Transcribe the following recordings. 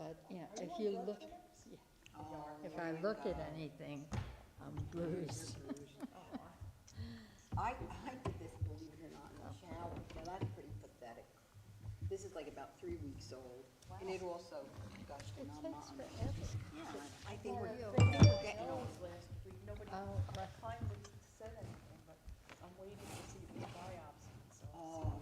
But, yeah, if you look, yeah, if I look at anything, I'm bruised. I did this, believe it or not, in the shower. Now, that's pretty pathetic. This is like about 3 weeks old, and it also gushed, and I'm not. Yeah, I think we're getting old. Last week, nobody Oh, kindly said anything, but I'm waiting to see the biopsy, so. Oh,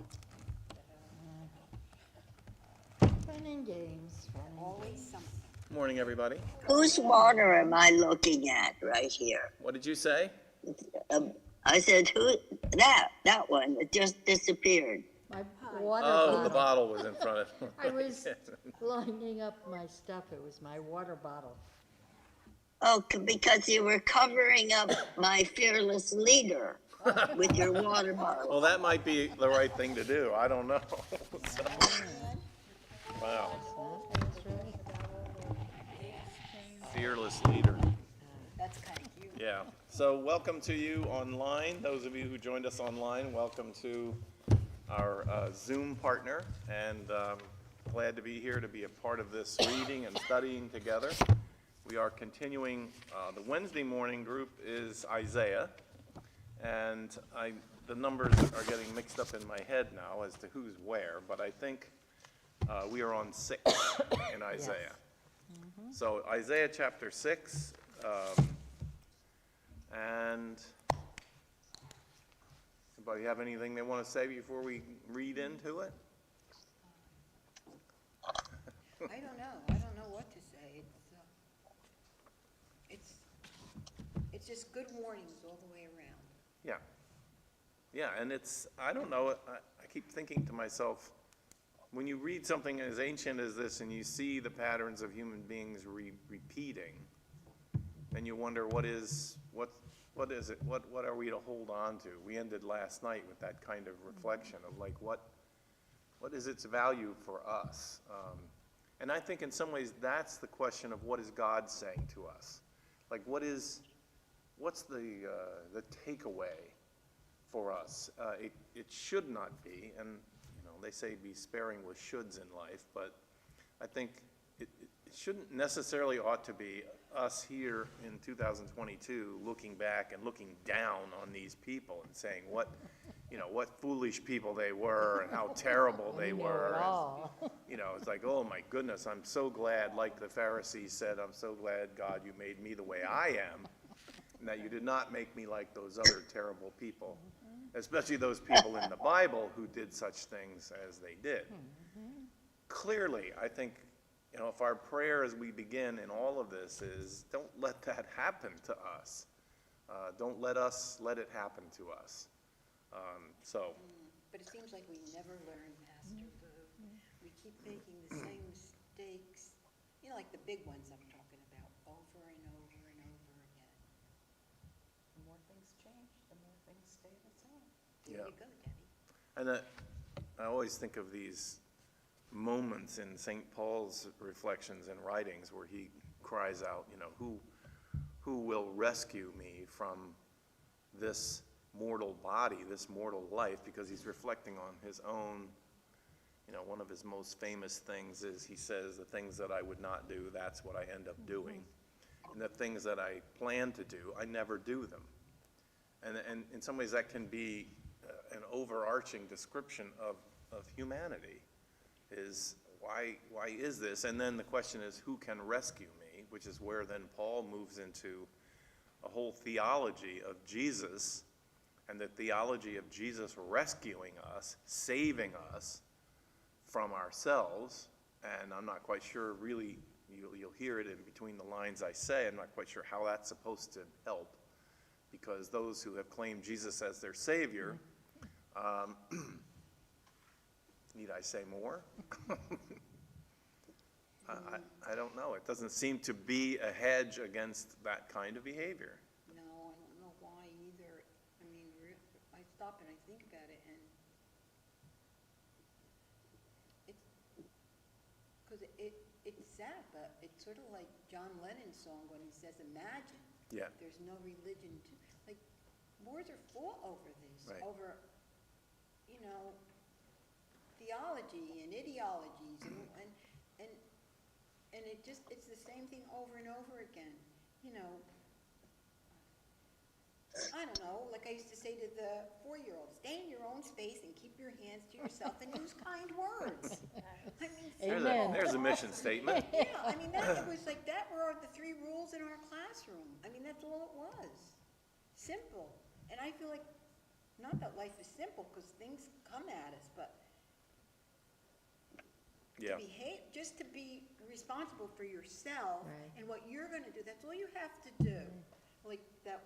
fun and games, fun and always something. Morning, everybody. Whose water am I looking at right here? What did you say? I said, that one, it just disappeared. my water Oh, the bottle. bottle was in front of. I was lining up my stuff, it was my water bottle. Oh, because you were covering up my fearless leader with your water bottle. Well, that might be the right thing to do. I don't know. So, wow. That's right. Fearless leader. That's kind of cute. Yeah. So welcome to you online. Those of you who joined us online, welcome to our Zoom partner. And glad to be here to be a part of this reading and studying together. We are continuing, the Wednesday morning group is Isaiah. And the numbers are getting mixed up in my head now as to who's where, but I think we are on 6 in Isaiah. So Isaiah chapter 6, and anybody have anything they want to say before we read into it? I don't know what to say. It's just good warnings all the way around. Yeah. Yeah, and I don't know, I keep thinking to myself, when you read something as ancient as this and you see the patterns of human beings repeating, then you wonder what is it, what are we to hold on to? We ended last night with that kind of reflection of like, what is its value for us? And I think in some ways that's the question of what is God saying to us? Like what's the takeaway for us? It should not be, and they say be sparing with shoulds in life, but I think it shouldn't necessarily ought to be us here in 2022 looking back and looking down on these people and saying what foolish people they were and how terrible they were. It's like, oh my goodness, I'm so glad, like the Pharisees said, I'm so glad, God, you made me the way I am, and that you did not make me like those other terrible people. Especially those people in the Bible who did such things as they did. Clearly, I think, if our prayer as we begin in all of this is, don't let that happen to us. Don't let it happen to us. But it seems like we never learn, Pastor Boo. We keep making the same mistakes, like the big ones I'm talking about, over and over and over again. The more things change, the more things stay the same. There you go, Debbie. And I always think of these moments in St. Paul's reflections and writings where he cries out, who will rescue me from this mortal body, this mortal life, because he's reflecting on his own, one of his most famous things is he says, the things that I would not do, that's what I end up doing. And the things that I plan to do, I never do them. And in some ways that can be an overarching description of humanity, is why is this? And then the question is, who can rescue me? Which is where then Paul moves into a whole theology of Jesus, and the theology of Jesus rescuing us, saving us from ourselves. And I'm not quite sure, really, you'll hear it in between the lines I say, I'm not quite sure how that's supposed to help, because those who have claimed Jesus as their Savior, need I say more? I don't know. It doesn't seem to be a hedge against that kind of behavior. No, I don't know why either. I mean, I stop and I think about it, and it's sad, but it's sort of like John Lennon's song when he says, imagine. Yeah. There's no religion to, like, wars are fought over this, Right. over, theology and ideologies, and it's the same thing over and over again, you know. I don't know, like I used to say to the 4-year-old, stay in your own space and keep your hands to yourself and use kind words. I mean, Amen. There's a mission statement. yeah, I mean, it was like, that were the 3 rules in our classroom. I mean, that's all it was. Simple. And I feel like, not that life is simple, because things come at us, but Yeah. behave, just to be responsible for yourself Right. and what you're gonna do, that's all you have to do. Like the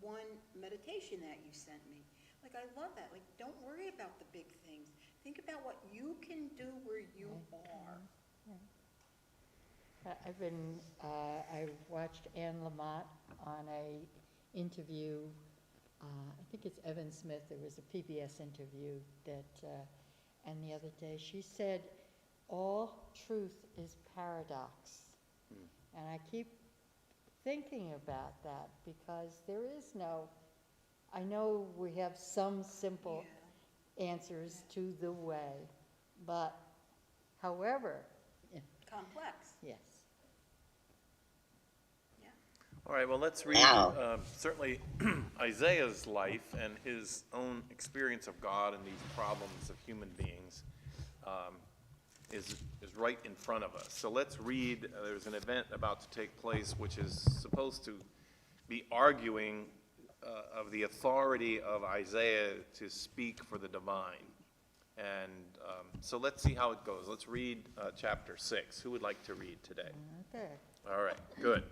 one meditation that you sent me, like, I love that, like, don't worry about the big things, think about what you can do where you are. I watched Anne Lamott on a interview, I think it's Evan Smith, there was a PBS interview that, and the other day, she said, all truth is paradox. And I keep thinking about that, because there is no, I know we have some simple answers to the way, but however, Complex, yes. yeah. All right, well, let's read Wow. certainly Isaiah's life and his own experience of God and these problems of human beings is right in front of us. So let's read, there's an event about to take place which is supposed to be arguing of the authority of Isaiah to speak for the divine. And so let's see how it goes. Let's read chapter 6. Who would like to read today? Okay. All right, good.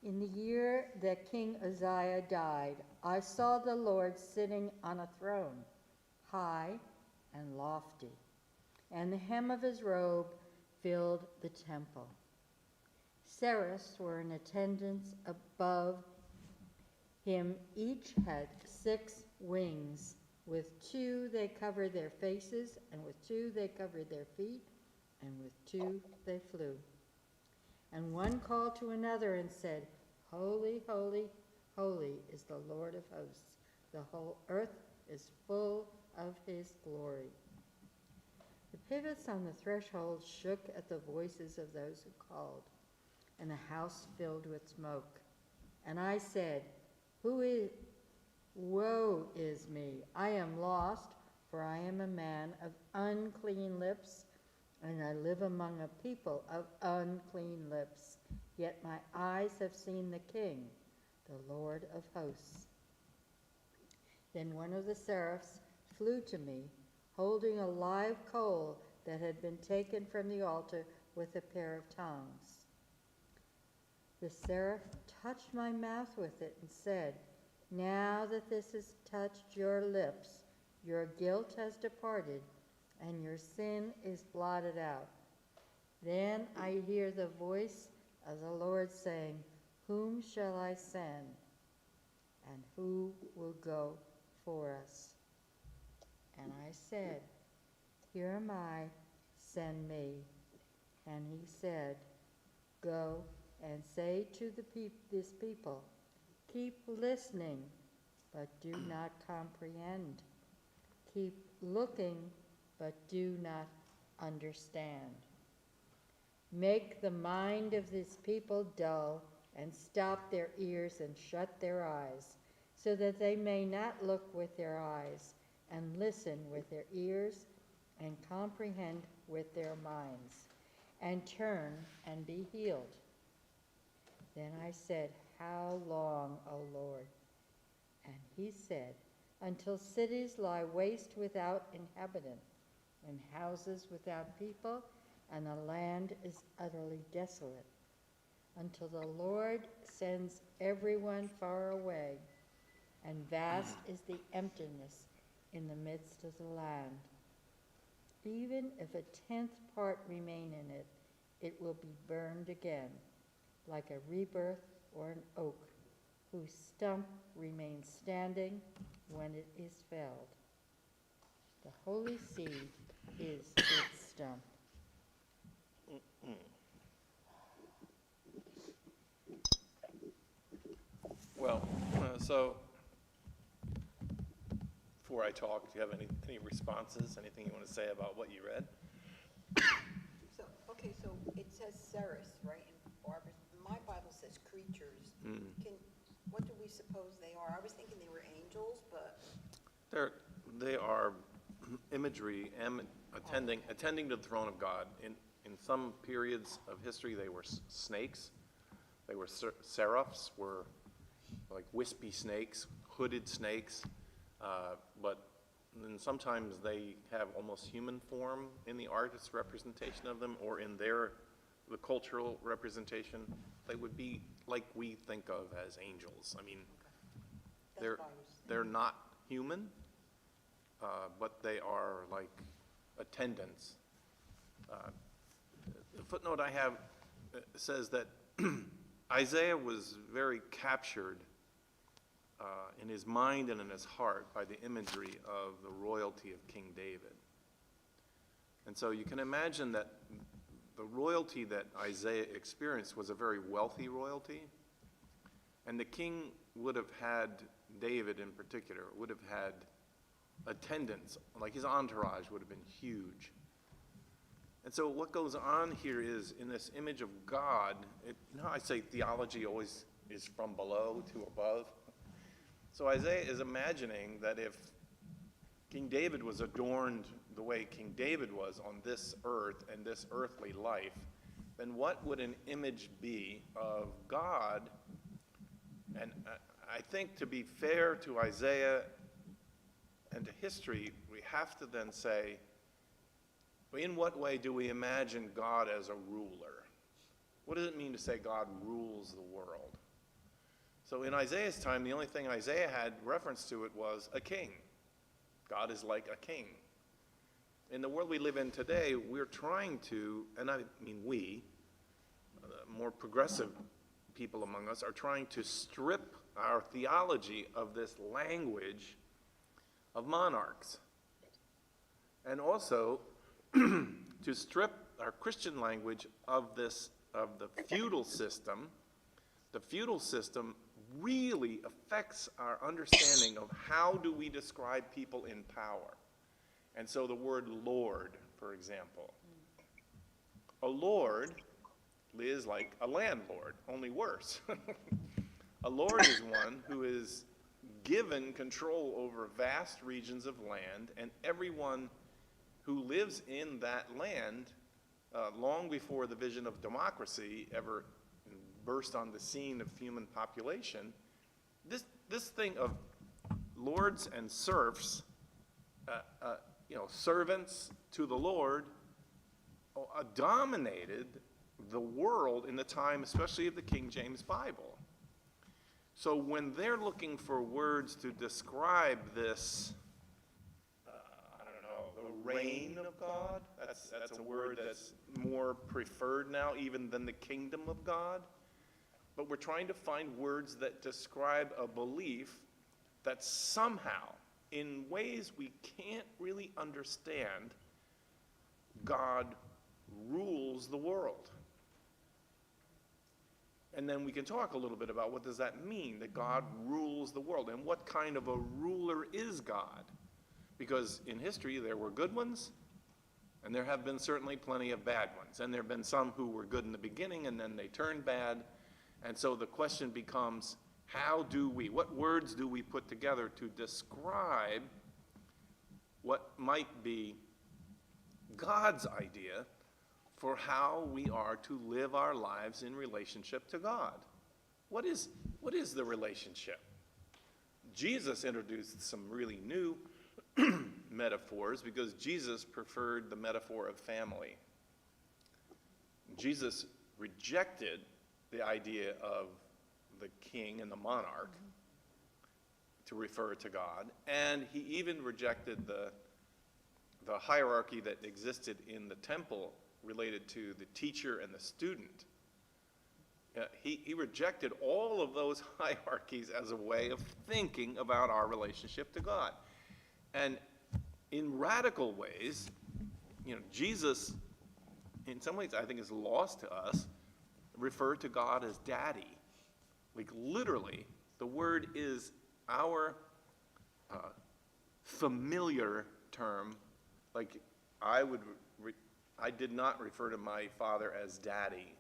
In the year that King Uzziah died, I saw the Lord sitting on a throne, high and lofty, and the hem of his robe filled the temple. Seraphs were in attendance above him. Each had 6 wings. With 2 they covered their faces, and with 2 they covered their feet, and with 2 they flew. And one called to another and said, Holy, holy, holy is the Lord of hosts. The whole earth is full of his glory. The pivots on the threshold shook at the voices of those who called, and the house filled with smoke. And I said, Woe is me, I am lost, for I am a man of unclean lips, and I live among a people of unclean lips. Yet my eyes have seen the King, the Lord of hosts. Then one of the seraphs flew to me, holding a live coal that had been taken from the altar with a pair of tongs. The seraph touched my mouth with it and said, Now that this has touched your lips, your guilt has departed, and your sin is blotted out. Then I hear the voice of the Lord saying, Whom shall I send? And who will go for us? And I said, Here am I, send me. And he said, Go and say to this people, Keep listening, but do not comprehend. Keep looking, but do not understand. Make the mind of this people dull, and stop their ears and shut their eyes, so that they may not look with their eyes, and listen with their ears, and comprehend with their minds, and turn and be healed. Then I said, How long, O Lord? And he said, Until cities lie waste without inhabitant, and houses without people, and the land is utterly desolate, until the Lord sends everyone far away, and vast is the emptiness in the midst of the land. Even if a 10th part remain in it, it will be burned again, like a rebirth or an oak, whose stump remains standing when it is felled. The holy seed is its stump. Well, so before I talk, do you have any responses, anything you want to say about what you read? So, okay, Okay, so it says Ceres, right, in Barbara's, my Bible says creatures. What do we suppose they are? I was thinking they were angels, but, They are imagery attending to the throne of God. In some periods of history, they were snakes. They were seraphs, were like wispy snakes, hooded snakes. But then sometimes they have almost human form in the artist's representation of them, or in the cultural representation. They would be like we think of as angels. I mean, that's what I was. they're not human, but they are like attendants. The footnote I have says that Isaiah was very captured in his mind and in his heart by the imagery of the royalty of King David. And so you can imagine that the royalty that Isaiah experienced was a very wealthy royalty, and the king would have had, David in particular, would have had attendants, like his entourage would have been huge. And so what goes on here is, in this image of God, I say theology always is from below to above. So Isaiah is imagining that if King David was adorned the way King David was on this earth and this earthly life, then what would an image be of God? And I think, to be fair to Isaiah and to history, we have to then say, in what way do we imagine God as a ruler? What does it mean to say God rules the world? So in Isaiah's time, the only thing Isaiah had reference to it was a king. God is like a king. In the world we live in today, we're trying to, and I mean we, more progressive people among us, are trying to strip our theology of this language of monarchs. And also to strip our Christian language of the feudal system. The feudal system really affects our understanding of how do we describe people in power. And so the word lord, for example. A lord is like a landlord, only worse. A lord is one who is given control over vast regions of land, and everyone who lives in that land, long before the vision of democracy ever burst on the scene of human population, this thing of lords and serfs, servants to the Lord, dominated the world in the time, especially of the King James Bible. So when they're looking for words to describe this, the reign of God, that's a word that's more preferred now even than the kingdom of God. But we're trying to find words that describe a belief that somehow, in ways we can't really understand, God rules the world. And then we can talk a little bit about what does that mean, that God rules the world, and what kind of a ruler is God? Because in history there were good ones, and there have been certainly plenty of bad ones. And there have been some who were good in the beginning and then they turned bad. And so the question becomes, what words do we put together to describe what might be God's idea for how we are to live our lives in relationship to God? What is the relationship? Jesus introduced some really new metaphors, because Jesus preferred the metaphor of family. Jesus rejected the idea of the king and the monarch to refer to God, and he even rejected the hierarchy that existed in the temple related to the teacher and the student. He rejected all of those hierarchies as a way of thinking about our relationship to God. And in radical ways, Jesus, in some ways I think is lost to us, referred to God as daddy. Like literally, the word is our familiar term. Like I would I did not refer to my father as daddy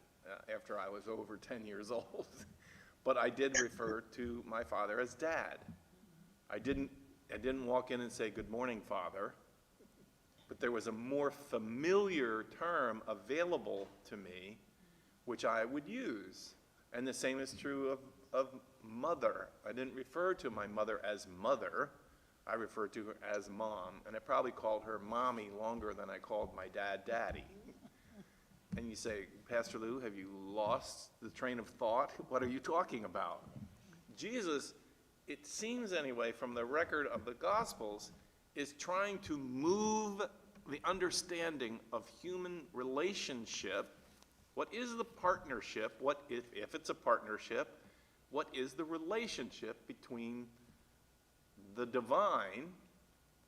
after I was over 10 years old, but I did refer to my father as dad. I didn't walk in and say, "Good morning, Father," but there was a more familiar term available to me, which I would use. And the same is true of mother. I didn't refer to my mother as mother. I referred to her as mom, and I probably called her mommy longer than I called my dad daddy. And you say, "Pastor Lou, have you lost the train of thought? What are you talking about?" Jesus, it seems anyway from the record of the Gospels, is trying to move the understanding of human relationship. What is the partnership? What if it's a partnership, what is the relationship between the divine,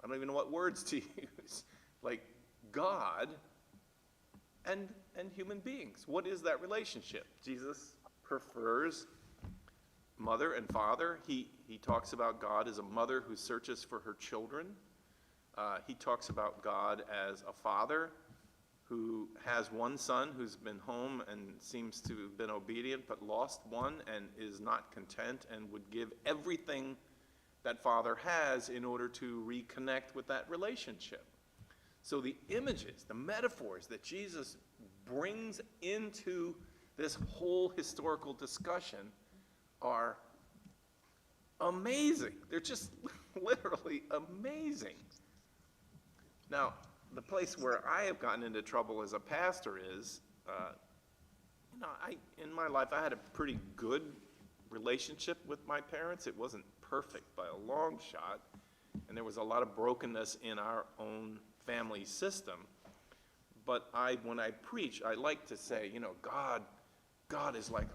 I don't even know what words to use, like God and human beings? What is that relationship? Jesus prefers mother and father. He talks about God as a mother who searches for her children. He talks about God as a father who has one son who's been home and seems to have been obedient, but lost one and is not content and would give everything that father has in order to reconnect with that relationship. So the images, the metaphors that Jesus brings into this whole historical discussion are amazing. They're just literally amazing. Now, the place where I have gotten into trouble as a pastor is, in my life, I had a pretty good relationship with my parents. It wasn't perfect by a long shot, and there was a lot of brokenness in our own family system. But when I preach, I like to say, God is like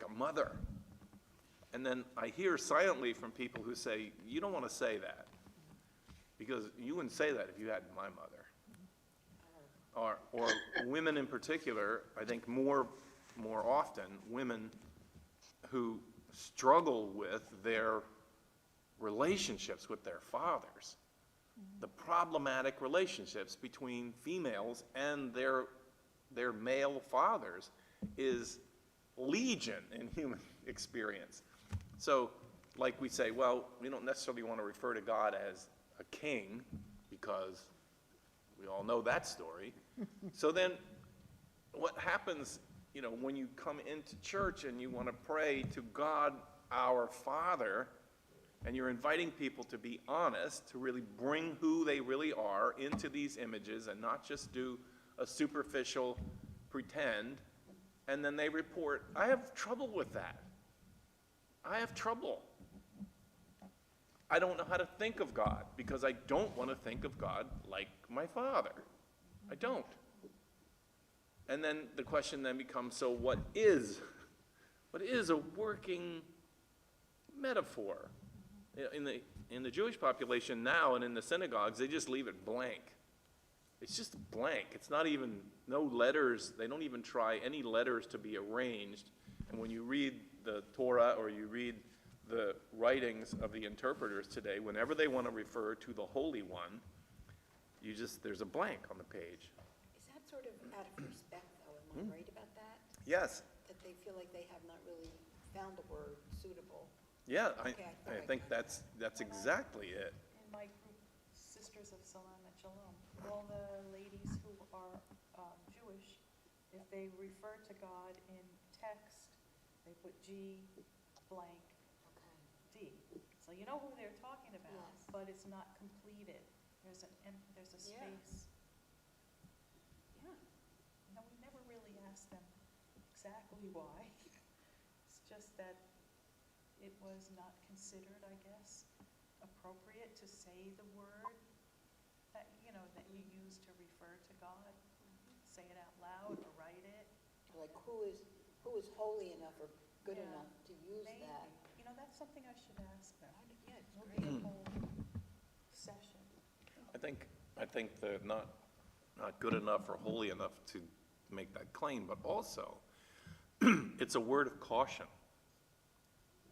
a mother. And then I hear silently from people who say, "You don't want to say that, because you wouldn't say that if you had my mother." Or women in particular, I think more often, women who struggle with their relationships with their fathers, the problematic relationships between females and their male fathers is legion in human experience. So, like we say, well, we don't necessarily want to refer to God as a king, because we all know that story. So then what happens, when you come into church and you want to pray to God our Father, and you're inviting people to be honest, to really bring who they really are into these images and not just do a superficial pretend, and then they report, I have trouble with that. I have trouble. I don't know how to think of God, because I don't want to think of God like my father. I don't. And then the question then becomes, so what is a working metaphor? In the Jewish population now and in the synagogues, they just leave it blank. It's just blank. It's not even, no letters. They don't even try any letters to be arranged. And when you read the Torah or you read the writings of the interpreters today, whenever they want to refer to the Holy One, there's a blank on the page. Is that sort of out of respect, though? Am I right about that? Yes. That they feel like they have not really found a word suitable? Yeah, Okay, I I think got it. that's exactly it. In my group, Sisters of Salam at Shalom, all the ladies who are Jewish, if they refer to God in text, they put G blank D. So you know who they're talking about, Yes. but it's not completed. There's a Yeah. space. Yeah. No, we never really asked them exactly why. It's just that it was not considered, I guess, appropriate to say the word that you use to refer to God. Say it out loud or write it. Like, who is holy enough or good Yeah. enough to use Maybe. that? That's something I should ask them. Yeah, it's It'll great. be a whole session. I think they're not good enough or holy enough to make that claim, but also it's a word of caution.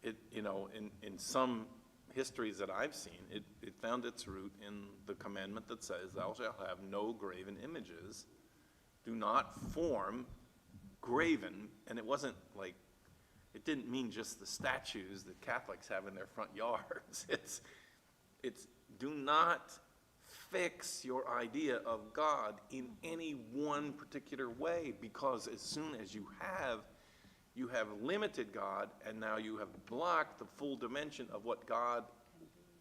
In some histories that I've seen, it found its root in the commandment that says, "Thou shalt have no graven images do not form graven, and it wasn't like, it didn't mean just the statues that Catholics have in their front yards. It's do not fix your idea of God in any one particular way, because as soon as you have limited God, and now you have blocked the full dimension of what God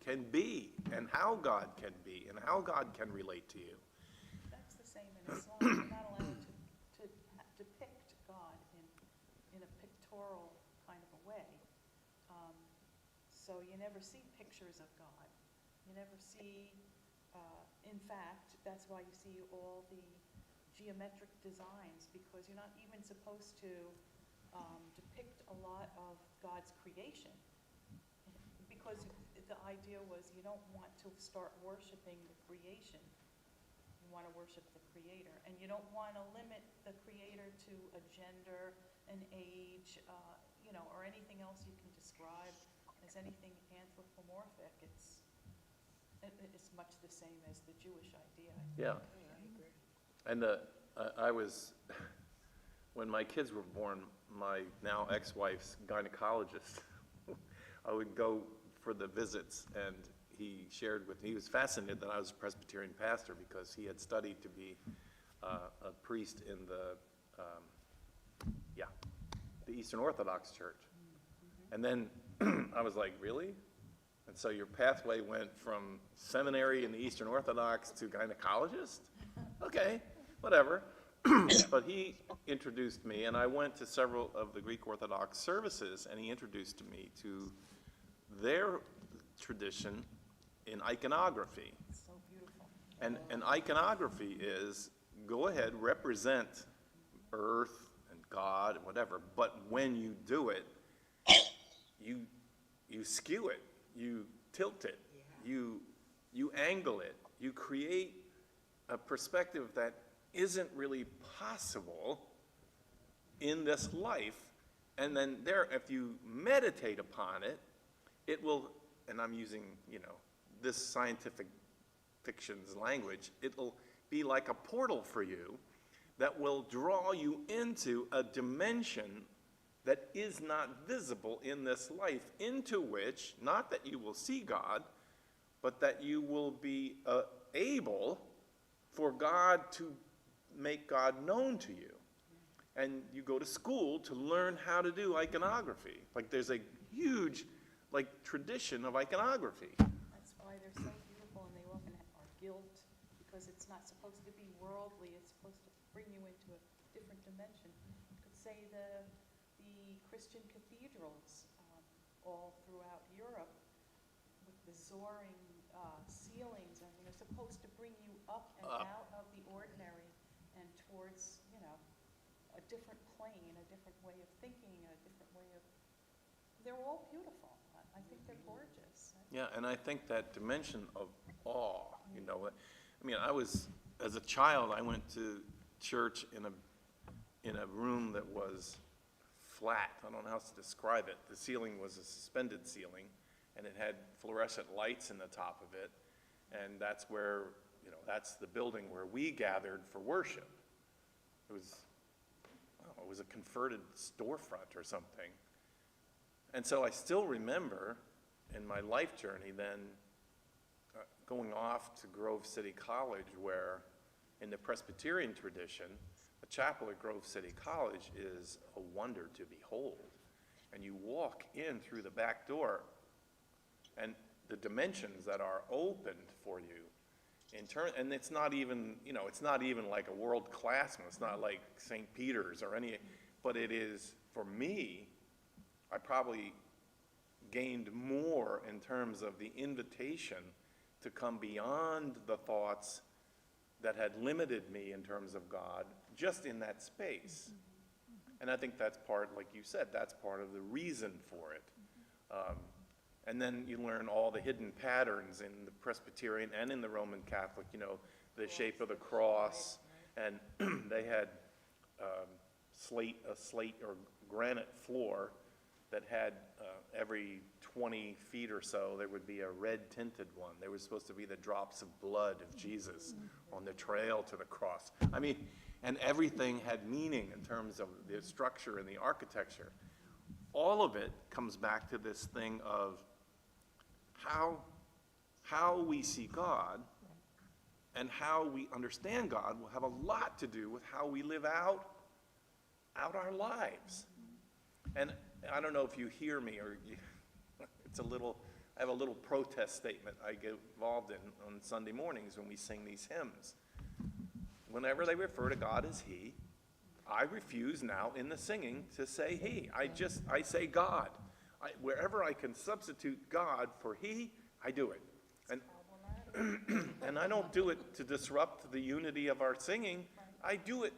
can be, and how God can be, and how God can relate to you. That's the same in Islam. You're not allowed to depict God in a pictorial kind of a way. So you never see pictures of God. You never see, in fact, that's why you see all the geometric designs, because you're not even supposed to depict a lot of God's creation. Because the idea was you don't want to start worshiping the creation. You want to worship the Creator. And you don't want to limit the Creator to a gender, an age, or anything else you can describe as anything anthropomorphic. It's much the same as the Jewish idea, I think. Yeah. And I was, when my kids were born, my now ex-wife's gynecologist, I would go for the visits, and he was fascinated that I was a Presbyterian pastor, because he had studied to be a priest in the Eastern Orthodox Church. And then I was like, really? And so your pathway went from seminary in the Eastern Orthodox to gynecologist? Okay, whatever. But he introduced me, and I went to several of the Greek Orthodox services, and he introduced me to their tradition in iconography. It's so beautiful. And iconography is, go ahead, represent earth and God and whatever, but when you do it, you skew it, you tilt it, you angle it, you create a perspective that isn't really possible in this life, and then if you meditate upon it, it will, and I'm using, this scientific fiction's language, it'll be like a portal for you that will draw you into a dimension that is not visible in this life, into which, not that you will see God, but that you will be able for God to make God known to you. And you go to school to learn how to do iconography. Like, there's a huge, tradition of iconography. That's why they're so beautiful, and they often are gilt, because it's not supposed to be worldly. It's supposed to bring you into a different dimension. You could say the Christian cathedrals all throughout Europe with the soaring ceilings, and they're supposed to bring you up and out of the ordinary and towards, a different plane, a different way of thinking, a different way of, they're all beautiful. I think they're gorgeous. Yeah, and I think that dimension of awe, as a child, I went to church in a room that was flat. I don't know how else to describe it. The ceiling was a suspended ceiling, and it had fluorescent lights in the top of it, and that's where, that's the building where we gathered for worship. It was a converted storefront or something. And so I still remember in my life journey then going off to Grove City College, where in the Presbyterian tradition, a chapel at Grove City College is a wonder to behold. And you walk in through the back door, and the dimensions that are opened for you and it's not even, it's not even like a world-class one. It's not like St. Peter's or any, but it is, for me, I probably gained more in terms of the invitation to come beyond the thoughts that had limited me in terms of God, just in that space. And I think that's part, like you said, that's part of the reason for it. And then you learn all the hidden patterns in the Presbyterian and in the Roman Catholic, the shape of the cross. And they had a slate or granite floor that had every 20 feet or so, there would be a red tinted one. They were supposed to be the drops of blood of Jesus on the trail to the cross. I mean, and everything had meaning in terms of the structure and the architecture. All of it comes back to this thing of how we see God and how we understand God will have a lot to do with how we live out our lives. And I don't know if you hear me, or I have a little protest statement I get involved in on Sunday mornings when we sing these hymns. Whenever they refer to God as He, I refuse now in the singing to say He. I say God. Wherever I can substitute God for He, I do it. And I don't do it to disrupt the unity of our singing. I do it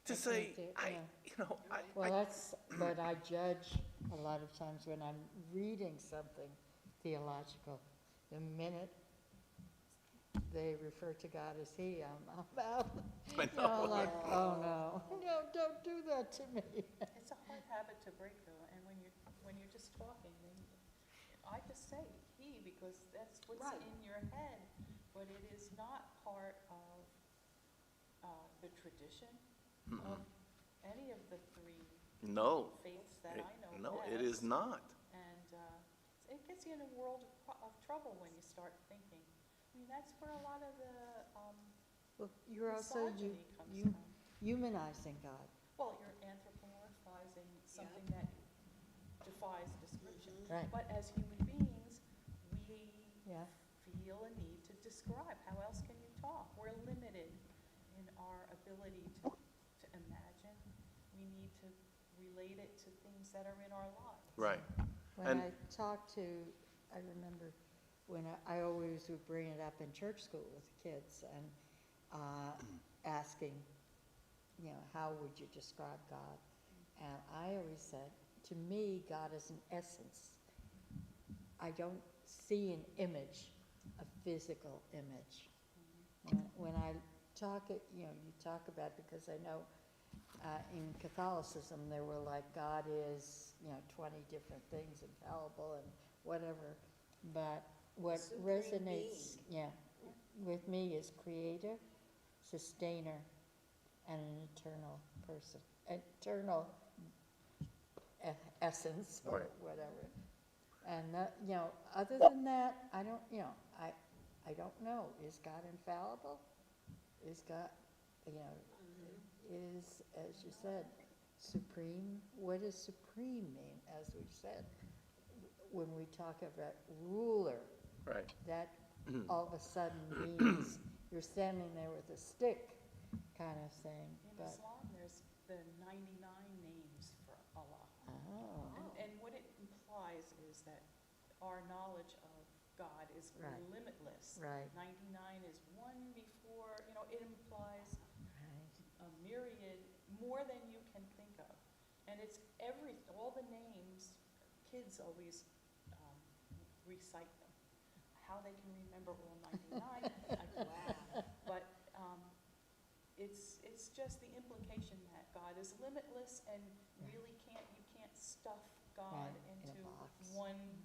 to say, Well, that's what I judge a lot of times when I'm reading something theological. The minute they refer to God as He, I'm out. I know. Like, oh no, don't do that to me. It's a hard habit to break though, and when you're just talking, then I just say he because that's what's Right. in your head, but it is not part of the tradition of any of the three No. faiths that I know. No, best. it is not. And it gets you in a world of trouble when you start thinking. I mean, that's where a lot of the Well, you're also misogyny comes you from. humanizing God. Well, you're anthropomorphizing something that defies description. Right. But as human beings, we Yeah. feel a need to describe. How else can you talk? We're limited in our ability to imagine. We need to relate it to things that are in our lives. Right. When And- I talked to, I remember when I always would bring it up in church school with the kids and asking, how would you describe God? And I always said, to me, God is an essence. I don't see an image, a physical image. When I talk, you talk about, because I know in Catholicism, there were like, God is, 20 different things, infallible and whatever. But what Supreme resonates, with me is creator, sustainer, and an eternal person, eternal essence or Right. whatever. And that, other than that, I don't, I don't know. Is God infallible? Is God, is, as you said, supreme? What does supreme mean, as we said? When we talk about ruler, Right. that all of a sudden means you're standing there with a stick kind of thing. In But, Islam, there's the 99 names for Allah. oh, And what it implies is that our knowledge of God is Right. limitless. Right. 99 is one before, it implies right. a myriad, more than you can think of. And it's all the names, kids always recite them. How they can remember all 99, I don't know. But it's just the implication that God is limitless and really you can't stuff God Right, in a into box. one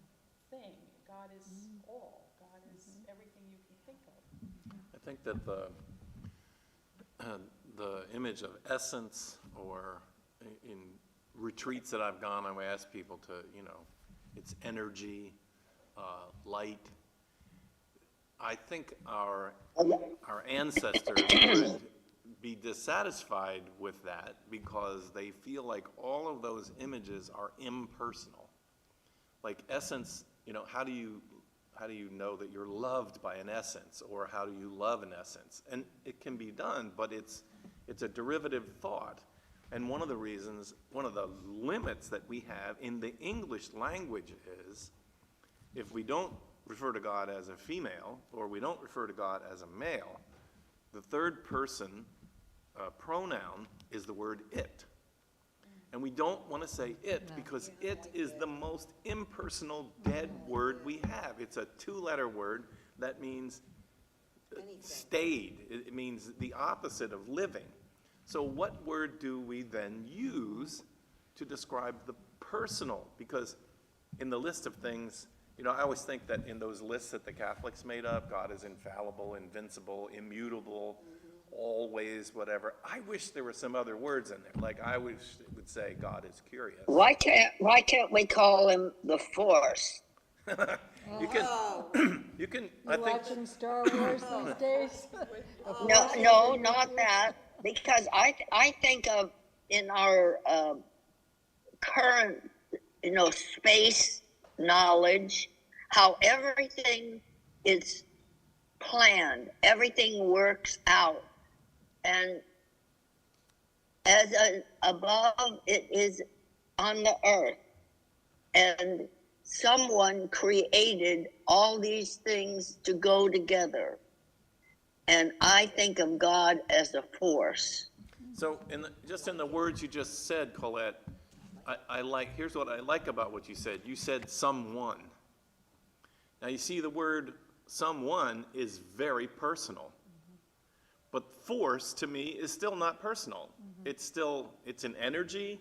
thing. God is all. God is everything you can think of. I think that the image of essence, or in retreats that I've gone, I would ask people to, it's energy, light. I think our ancestors would be dissatisfied with that because they feel like all of those images are impersonal. Like essence, how do you know that you're loved by an essence, or how do you love an essence? And it can be done, but it's a derivative thought. And one of the limits that we have in the English language is, if we don't refer to God as a female, or we don't refer to God as a male, the third person pronoun is the word it. And we don't want to say it because it is the most impersonal, dead word we have. It's a two-letter word that means stayed. It means the opposite of living. So what word do we then use to describe the personal? Because in the list of things, I always think that in those lists that the Catholics made up, God is infallible, invincible, immutable, always, whatever. I wish there were some other words in there. Like I wish it would say God is curious. Why can't we call him the Force? You can, you can, I You think, watching Star Wars these days? No, not that. Because I think of in our current, space knowledge, how everything is planned, everything works out, and as above it is on the earth, and someone created all these things to go together. And I think of God as a force. so just in the words you just said, Colette, here's what I like about what you said. You said someone. Now you see the word someone is very personal. But force to me is still not personal. It's an energy.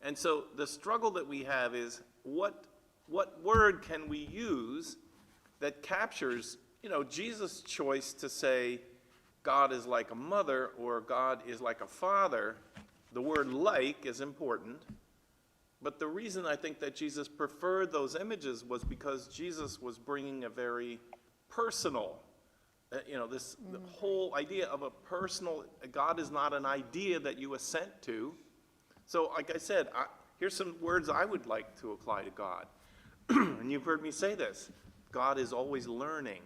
And so the struggle that we have is what word can we use that captures, Jesus' choice to say God is like a mother or God is like a father. The word like is important. But the reason I think that Jesus preferred those images was because Jesus was bringing a very personal, the whole idea of a personal, God is not an idea that you assent to. So like I said, here's some words I would like to apply to God. And you've heard me say this. God is always learning.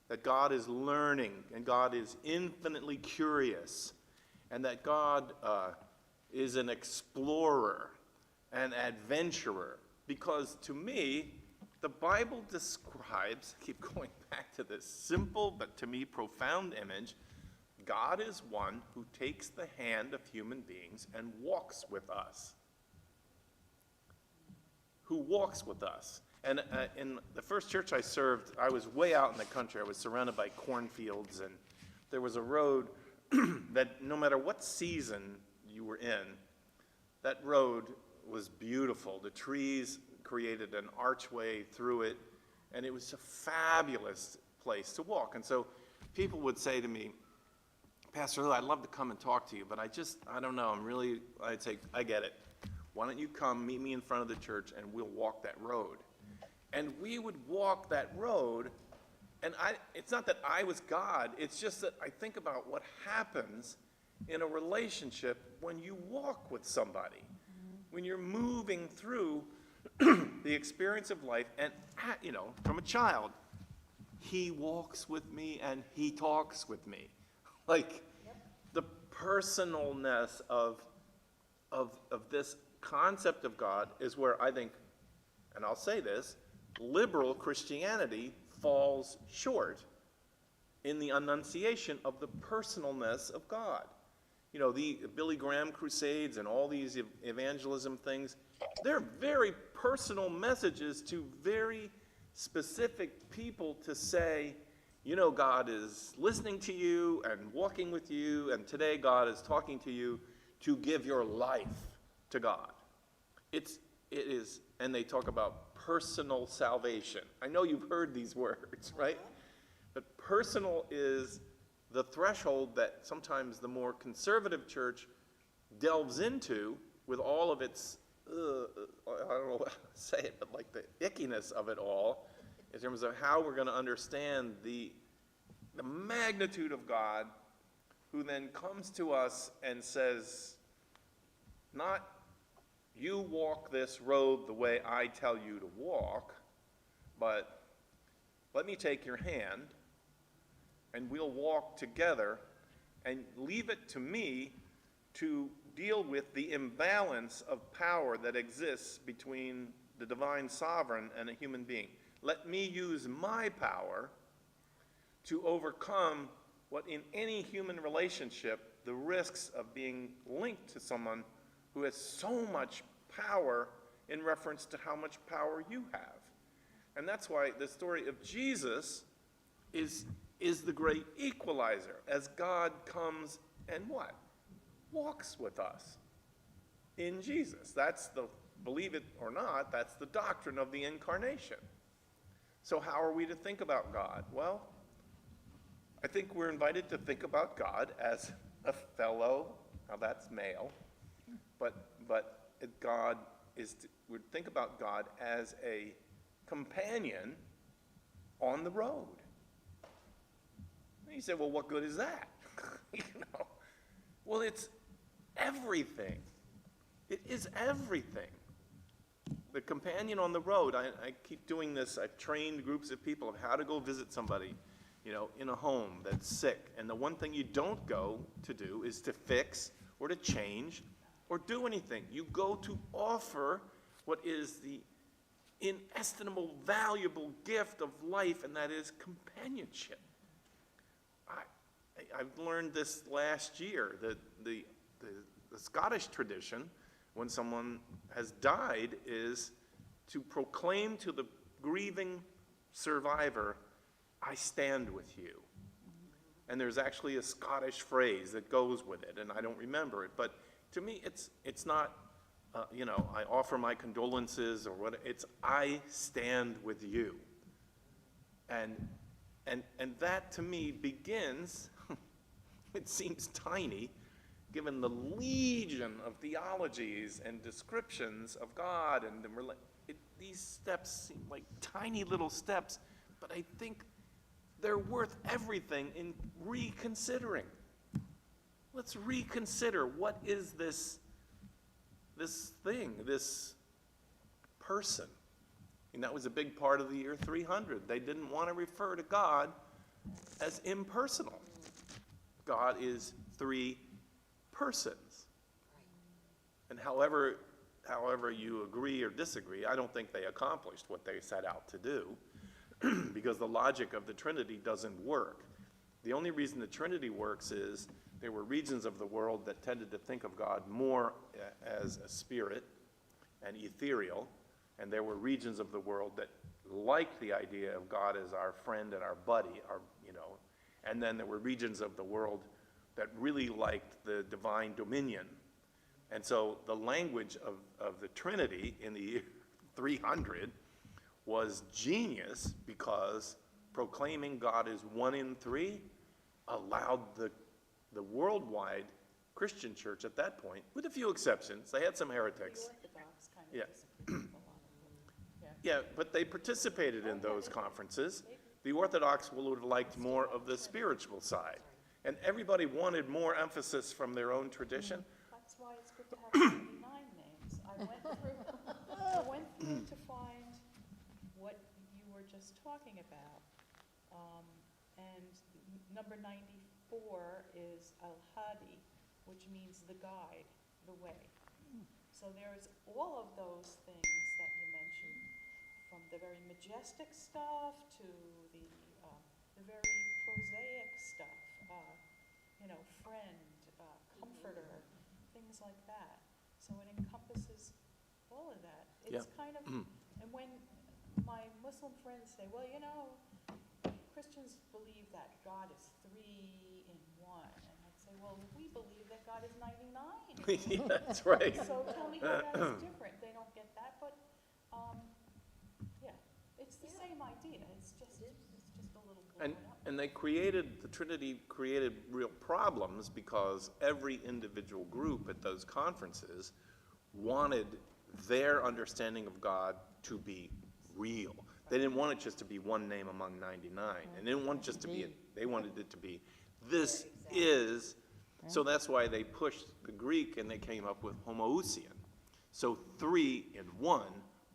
That God is learning and God is infinitely curious. And that God is an explorer, an adventurer. Because to me, the Bible describes, I keep going back to this simple but to me profound image, God is one who takes the hand of human beings and walks with us. Who walks with us. And in the first church I served, I was way out in the country. I was surrounded by cornfields, and there was a road that no matter what season you were in, that road was beautiful. The trees created an archway through it, and it was a fabulous place to walk. And so people would say to me, Pastor Lou, I'd love to come and talk to you, but I don't know, I'd say, I get it. Why don't you come meet me in front of the church and we'll walk that road. And we would walk that road, and it's not that I was God, it's just that I think about what happens in a relationship when you walk with somebody. When you're moving through the experience of life, and from a child, he walks with me and he talks with me. Like the personalness of this concept of God is where I think, and I'll say this, liberal Christianity falls short in the enunciation of the personalness of God. The Billy Graham crusades and all these evangelism things, they're very personal messages to very specific people to say, God is listening to you and walking with you, and today God is talking to you to give your life to God. It is, and they talk about personal salvation. I know you've heard these words, right? But personal is the threshold that sometimes the more conservative church delves into with all of its, I don't know how to say it, but like the ickiness of it all, in terms of how we're going to understand the magnitude of God, who then comes to us and says, not you walk this road the way I tell you to walk, but let me take your hand and we'll walk together, and leave it to me to deal with the imbalance of power that exists between the divine sovereign and a human being. Let me use my power to overcome what in any human relationship, the risks of being linked to someone who has so much power in reference to how much power you have. And that's why the story of Jesus is the great equalizer, as God comes and what? Walks with us in Jesus. That's believe it or not, that's the doctrine of the incarnation. So how are we to think about God? Well, I think we're invited to think about God as a fellow, now that's male, but God is, we think about God as a companion on the road. And you say, well, what good is that? You know, well, it's everything. It is everything. The companion on the road, I keep doing this, I've trained groups of people of how to go visit somebody, you know, in a home that's sick. And the one thing you don't go to do is to fix or to change or do anything. You go to offer what is the inestimable, valuable gift of life, and that is companionship. I've learned this last year that the Scottish tradition, when someone has died, is to proclaim to the grieving survivor, I stand with you. And there's actually a Scottish phrase that goes with it, and I don't remember it, but to me, it's not, you know, I offer my condolences or what, it's I stand with you. And that to me begins, it seems tiny, given the legion of theologies and descriptions of God, and these steps seem like tiny little steps, but I think they're worth everything in reconsidering. Let's reconsider, what is this thing, this person? And that was a big part of the year 300. They didn't want to refer to God as impersonal. God is three persons. And however you agree or disagree, I don't think they accomplished what they set out to do because the logic of the Trinity doesn't work. The only reason the Trinity works is there were regions of the world that tended to think of God more as a spirit and ethereal, and there were regions of the world that liked the idea of God as our friend and our buddy, and then there were regions of the world that really liked the divine dominion. And so the language of the Trinity in the year 300 was genius because proclaiming God as one in three allowed the worldwide Christian church at that point, with a few exceptions, they had some heretics. The Orthodox kind of Yeah. disagreed with a lot of them. Yeah, but they participated in those conferences. The Orthodox would have liked more of the spiritual side. And everybody wanted more emphasis from their own tradition. That's why it's good to have 79 names. I went through to find what you were just talking about. And number 94 is Al-Hadi, which means the guide, the way. So there's all of those things that you mentioned, from the very majestic stuff to the very prosaic stuff, friend, comforter, things like that. So it encompasses all of that. It's kind of, and when my Muslim friends say, well, Christians believe that God is 3 in 1, and I'd say, well, we believe that God is 99. Yeah, that's right. So tell me how that is different. They don't get that, but it's the same idea. It's just a little blown up. And the Trinity created real problems because every individual group at those conferences wanted their understanding of God to be real. They didn't want it just to be one name among 99. And they didn't want it just to be, they wanted it to be, this is, so that's why they pushed the Greek and they came up with homoousian. So 3 in 1,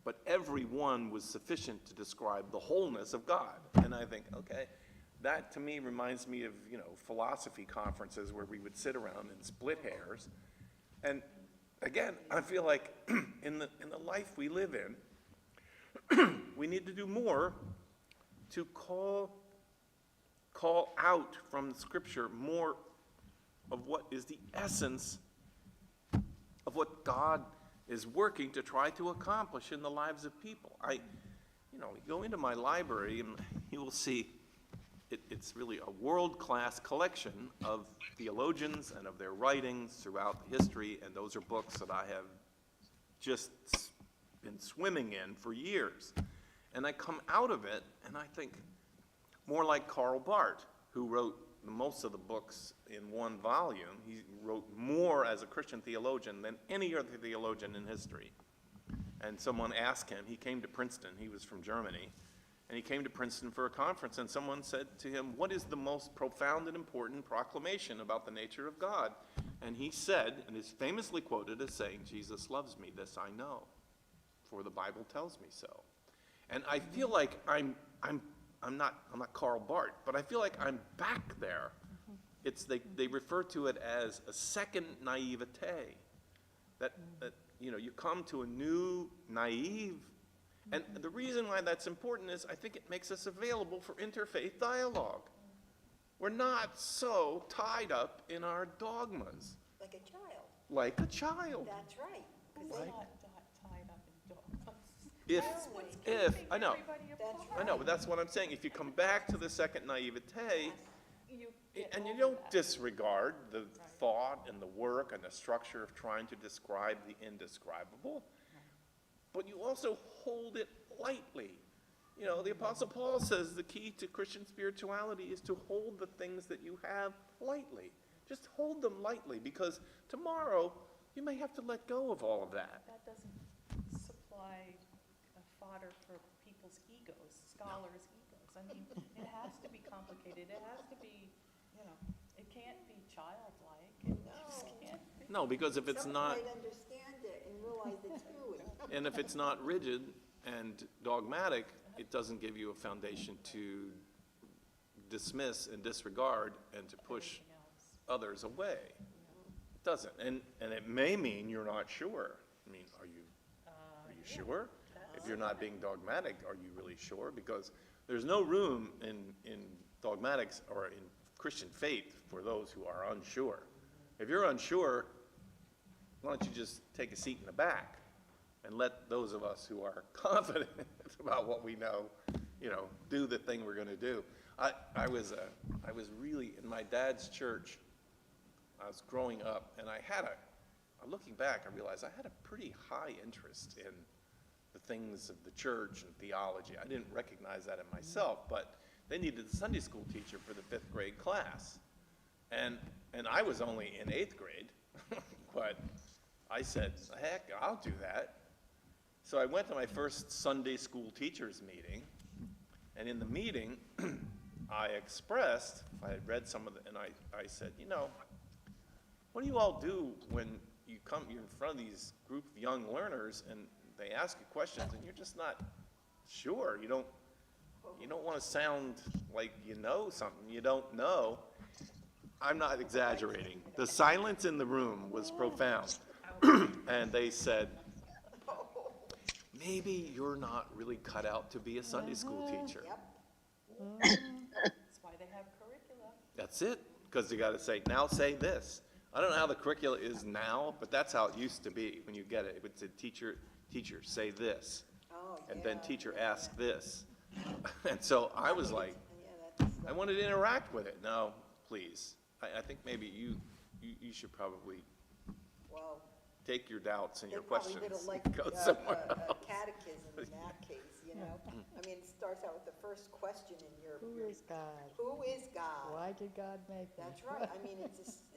but every one was sufficient to describe the wholeness of God. And I think, okay, that to me reminds me of, philosophy conferences where we would sit around and split hairs. And again, I feel like in the life we live in, we need to do more to call out from the Scripture more of what is the essence of what God is working to try to accomplish in the lives of people. You go into my library and you will see it's really a world-class collection of theologians and of their writings throughout history, and those are books that I have just been swimming in for years. And I come out of it and I think more like Karl Barth, who wrote most of the books in one volume. He wrote more as a Christian theologian than any other theologian in history. And someone asked him, he came to Princeton, he was from Germany, and he came to Princeton for a conference, and someone said to him, what is the most profound and important proclamation about the nature of God? And he said, and is famously quoted as saying, Jesus loves me, this I know, for the Bible tells me so. And I feel like I'm not Karl Barth, but I feel like I'm back there. They refer to it as a second naivete, that you come to a new naive, and the reason why that's important is I think it makes us available for interfaith dialogue. We're not so tied up in our dogmas. Like a child. Like a child. That's right. 'Cause We're they- not tied up in dogmas. If, That's what's if, keeping I know, everybody That's apart. I know, but that's what I'm saying. If you come back to the second naivete, You get and you over don't that. disregard the thought and the work and the structure of trying to describe the indescribable, but you also hold it lightly. The Apostle Paul says the key to Christian spirituality is to hold the things that you have lightly. Just hold them lightly, because tomorrow you may have to let go of all of that. That doesn't supply a fodder for people's egos, scholars' egos. I mean, it has to be complicated, it has to be, it can't be childlike, it just can't be. No, because if it's not, Some might understand it and realize it's hooey. and if it's not rigid and dogmatic, it doesn't give you a foundation to dismiss and disregard and to push Everything else. others away. It doesn't, and it may mean you're not sure. I mean, are you sure? If you're not being dogmatic, are you really sure? Because there's no room in dogmatics or in Christian faith for those who are unsure. If you're unsure, why don't you just take a seat in the back and let those of us who are confident about what we know, do the thing we're going to do. I was really in my dad's church. I was growing up, and looking back, I realized I had a pretty high interest in the things of the church and theology. I didn't recognize that in myself, but they needed a Sunday school teacher for the 5th grade class. And I was only in 8th grade, but I said, heck, I'll do that. So I went to my first Sunday school teachers meeting, and in the meeting, I had read some of and I said, what do you all do when you're in front of these group of young learners and they ask you questions and you're just not sure? You don't want to sound like you know something you don't know. I'm not exaggerating. The silence in the room was profound. And they said, maybe you're not really cut out to be a Sunday school teacher. Yep. That's why they have curricula. That's it, because you got to say, now say this. I don't know how the curricula is now, but that's how it used to be when you get it. It would say, teacher, say this. Oh, And then yeah, teacher yeah. ask this. And so I was like, Yeah, that's, I wanted to interact with it. No, please. I think maybe you should probably well, take your doubts and they your probably questions would have and liked go somewhere a else. catechism in that case, I mean, it starts out with the first question in your. Who is God? Who is God? Why did God make me? That's right, I mean, it's,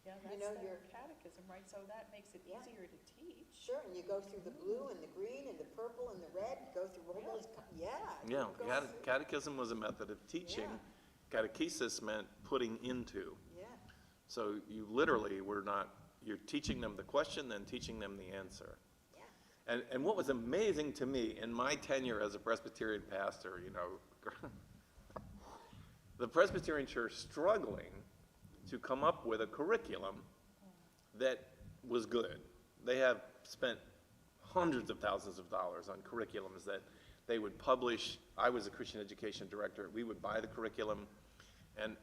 Yeah, You that's know, the your- catechism, right? So that makes it Yeah. easier to teach. sure, and you go through the blue and the green and the purple and the red, go through all those, yeah. Yeah, you go through- catechism was a method of teaching. Yeah. Catechesis meant putting into. Yeah, So you literally you're teaching them the question, then teaching them the answer. yeah. And what was amazing to me in my tenure as a Presbyterian pastor, the Presbyterian Church struggling to come up with a curriculum that was good. They have spent hundreds of thousands of dollars on curriculums that they would publish. I was a Christian education director. We would buy the curriculum. And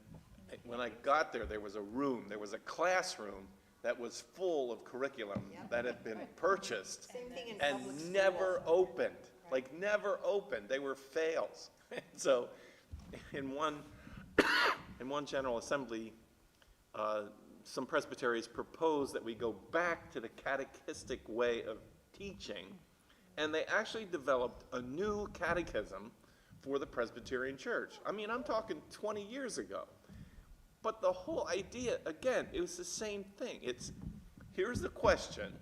when I got there, there was a classroom that was full of curriculum that had been purchased Same thing in and public school never also. opened, like never opened. They were fails. So in one General Assembly, some presbyteries proposed that we go back to the catechistic way of teaching, and they actually developed a new catechism for the Presbyterian Church. I mean, I'm talking 20 years ago. But the whole idea, again, it was the same thing. It's, here's the question,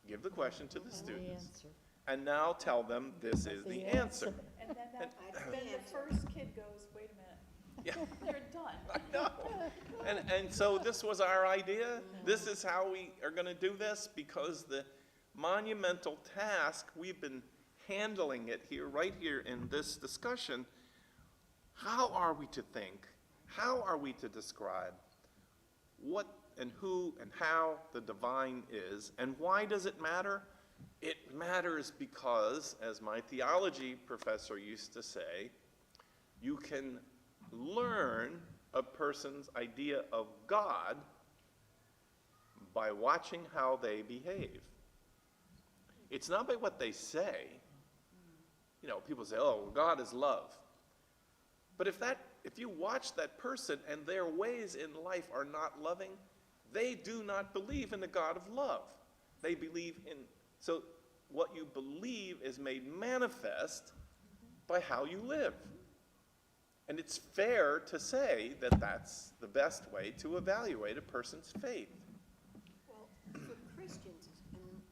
give the question to the students, answer. and now tell them this is the answer. And then That's the then the answer. first kid goes, wait a minute, Yeah. they're done. I know. And so this was our idea. This is how we are going to do this, because the monumental task, we've been handling it here, right here in this discussion. How are we to think? How are we to describe what and who and how the divine is? And why does it matter? It matters because, as my theology professor used to say, you can learn a person's idea of God by watching how they behave. It's not by what they say. You know, people say, oh, God is love. But if you watch that person and their ways in life are not loving, they do not believe in the God of love. They believe in, so what you believe is made manifest by how you live. And it's fair to say that that's the best way to evaluate a person's faith. Well, for Christians, and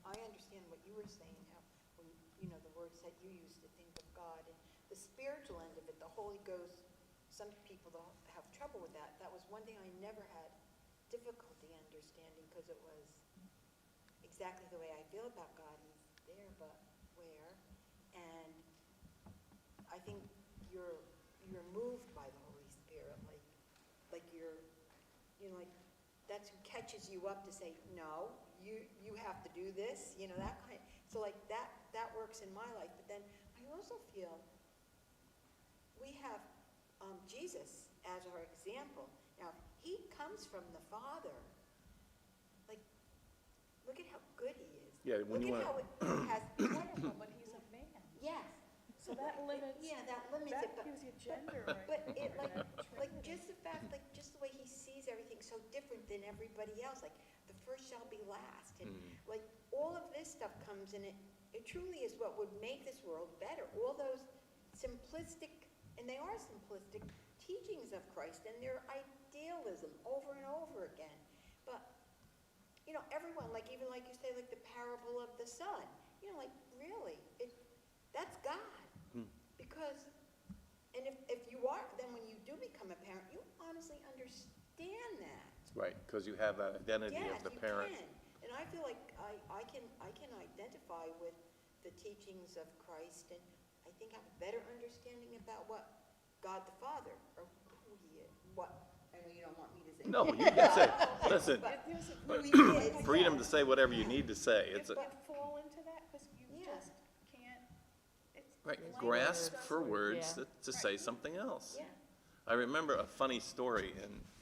I understand what you were saying, how, when, you know, the words that you used to think of God, and the spiritual end of it, the Holy Ghost, some people don't have trouble with that. That was one thing I never had difficulty understanding, because it was exactly the way I feel about God. He's there, but where? And I think you're moved by the Holy Spirit, like you're, you know, like that's who catches you up to say, no, you have to do this, you know, that kind. So like that works in my life. But then I also feel we have Jesus as our example. Now he comes from the Father. Like, look at how good he is. Yeah, when look you at how it has Wonderful, but he's a man. yes. So that limits, Yeah, that limits that it, but gives you gender right but there, it, that like Trinity. just the fact, like just the way he sees everything so different than everybody else, like the first shall be last, and like all of this stuff comes in it. It truly is what would make this world better. All those simplistic, and they are simplistic, teachings of Christ and their idealism over and over again. But you know, everyone, like even like you say, like the parable of the son. You know, like really, that's God. Because, and if you are, then when you do become a parent, you honestly understand that. Right, because you have that identity Yes, of the you parent. can. And I feel like I can identify with the teachings of Christ, and I think I have a better understanding about what God the Father, or who he is, what, I know you don't want me to say. No, you can say, listen, But There's a- who he is. freedom yeah. to say whatever you need to say. It's You a, fall into that, because you Yeah. just can't, it's. right, language grasp doesn't- for words Yeah. to say something else. Yeah. I remember a funny story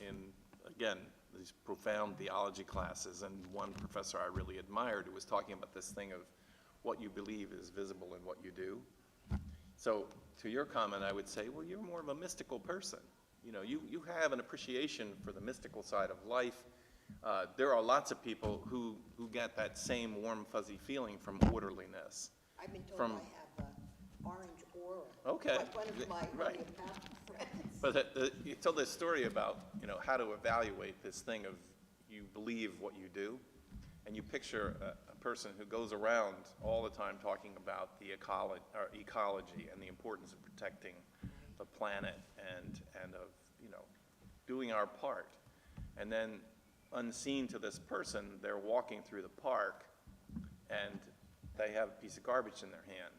in again, these profound theology classes, and one professor I really admired who was talking about this thing of what you believe is visible in what you do. So to your comment, I would say, well, you're more of a mystical person. You know, you have an appreciation for the mystical side of life. There are lots of people who get that same warm, fuzzy feeling from orderliness. I've been told From- I have orange aura. Okay. By one of my Right. homeopathic friends. But you told this story about, you know, how to evaluate this thing of you believe what you do, and you picture a person who goes around all the time talking about the ecology and the importance of protecting the planet and of, you know, doing our part. And then unseen to this person, they're walking through the park and they have a piece of garbage in their hand.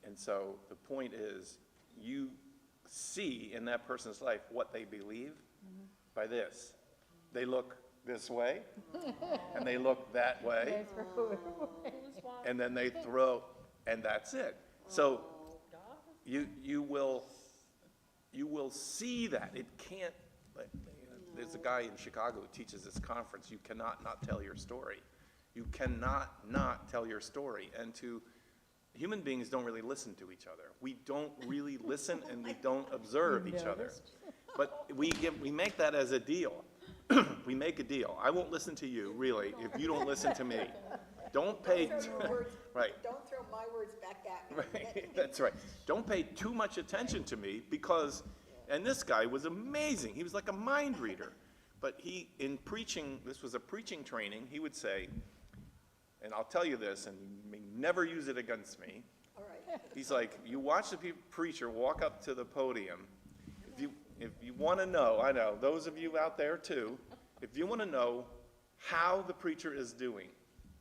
And so the point is, you see in that person's life what they believe by this. They look this way, and they look that way, and then they throw, and that's it. So you will see that. It can't, like, there's a guy in Chicago who teaches this conference, you cannot not tell your story. You cannot not tell your story. And human beings don't really listen to each other. We don't really listen and we don't observe each other. But we make that as a deal. We make a deal. I won't listen to you, really, if you don't listen to me. don't pay, Don't throw your words, right. don't throw my words back at me. Right, that's right. Don't pay too much attention to me because, and this guy was amazing. He was like a mind reader. But he, in preaching, this was a preaching training, he would say, and I'll tell you this, and you may never use it against me. All right. He's like, you watch the preacher walk up to the podium. If you want to know, I know, those of you out there too, if you want to know how the preacher is doing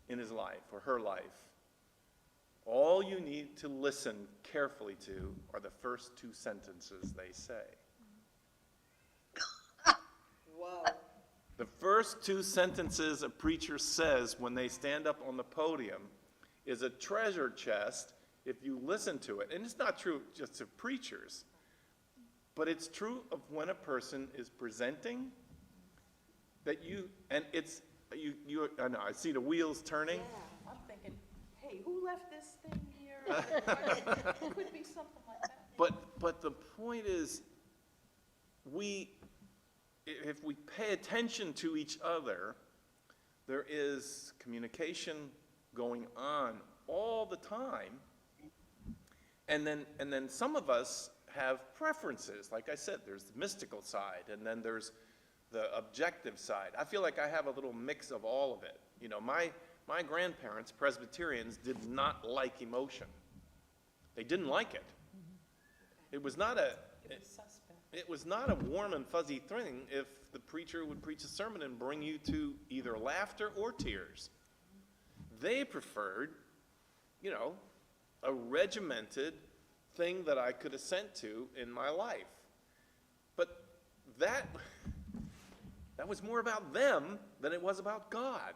in his life or her life, all you need to listen carefully to are the first two sentences they say. Whoa. The first two sentences a preacher says when they stand up on the podium is a treasure chest if you listen to it. And it's not true just of preachers, but it's true of when a person is presenting that you, and it's, I know, I see the wheels turning. I'm thinking, hey, who left this thing here? It could be something like that. But the point is, if we pay attention to each other, there is communication going on all the time. And then some of us have preferences. Like I said, there's the mystical side, and then there's the objective side. I feel like I have a little mix of all of it. You know, my grandparents, Presbyterians, did not like emotion. They didn't like it. It was not a It was suspect. It was not a warm and fuzzy thing if the preacher would preach a sermon and bring you to either laughter or tears. They preferred, you know, a regimented thing that I could assent to in my life. But that was more about them than it was about God.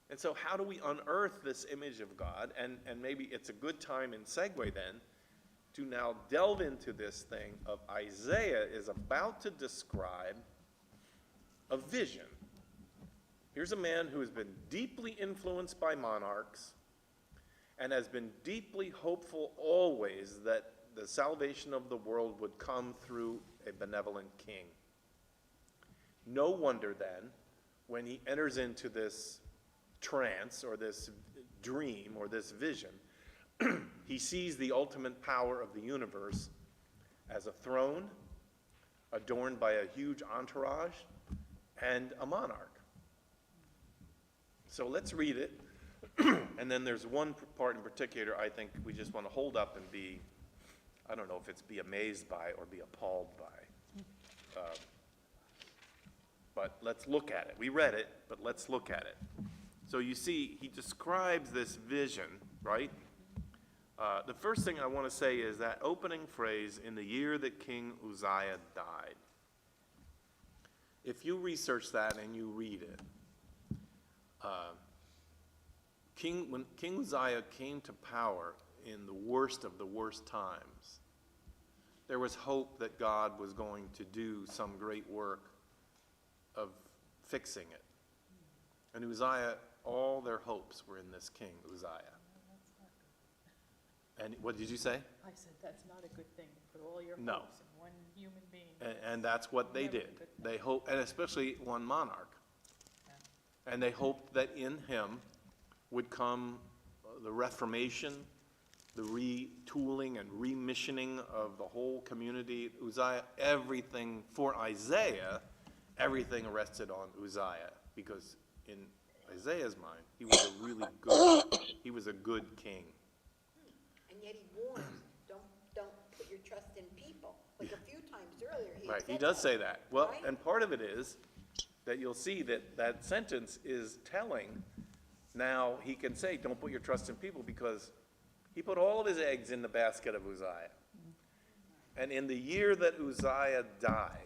And so how do we unearth this image of God? And maybe it's a good time in segue then to now delve into this thing of Isaiah is about to describe a vision. Here's a man who has been deeply influenced by monarchs and has been deeply hopeful always that the salvation of the world would come through a benevolent king. No wonder then, when he enters into this trance or this dream or this vision, he sees the ultimate power of the universe as a throne adorned by a huge entourage and a monarch. So let's read it. And then there's one part in particular I think we just want to hold up and be, I don't know if it's be amazed by or be appalled by. But let's look at it. We read it, but let's look at it. So you see, he describes this vision, right? The first thing I want to say is that opening phrase, in the year that King Uzziah died. If you research that and you read it, when King Uzziah came to power in the worst of the worst times, there was hope that God was going to do some great work of fixing it. And Uzziah, all their hopes were in this king, Uzziah. And what did you say? I said, that's not a good thing, to put all your No. hopes in one human being. And that's what they Never a did. good thing. They hoped, and especially one monarch. And they hoped that in him would come the reformation, the retooling and remissioning of the whole community. Uzziah, everything, for Isaiah, everything rested on Uzziah, because in Isaiah's mind, he was he was a good king. And yet he warns, don't put your trust in people. Like a few times earlier, he Right, said he does say that. Well, right? and part of it is that you'll see that that sentence is telling, now he can say, don't put your trust in people, because he put all of his eggs in the basket of Uzziah. And in the year that Uzziah died,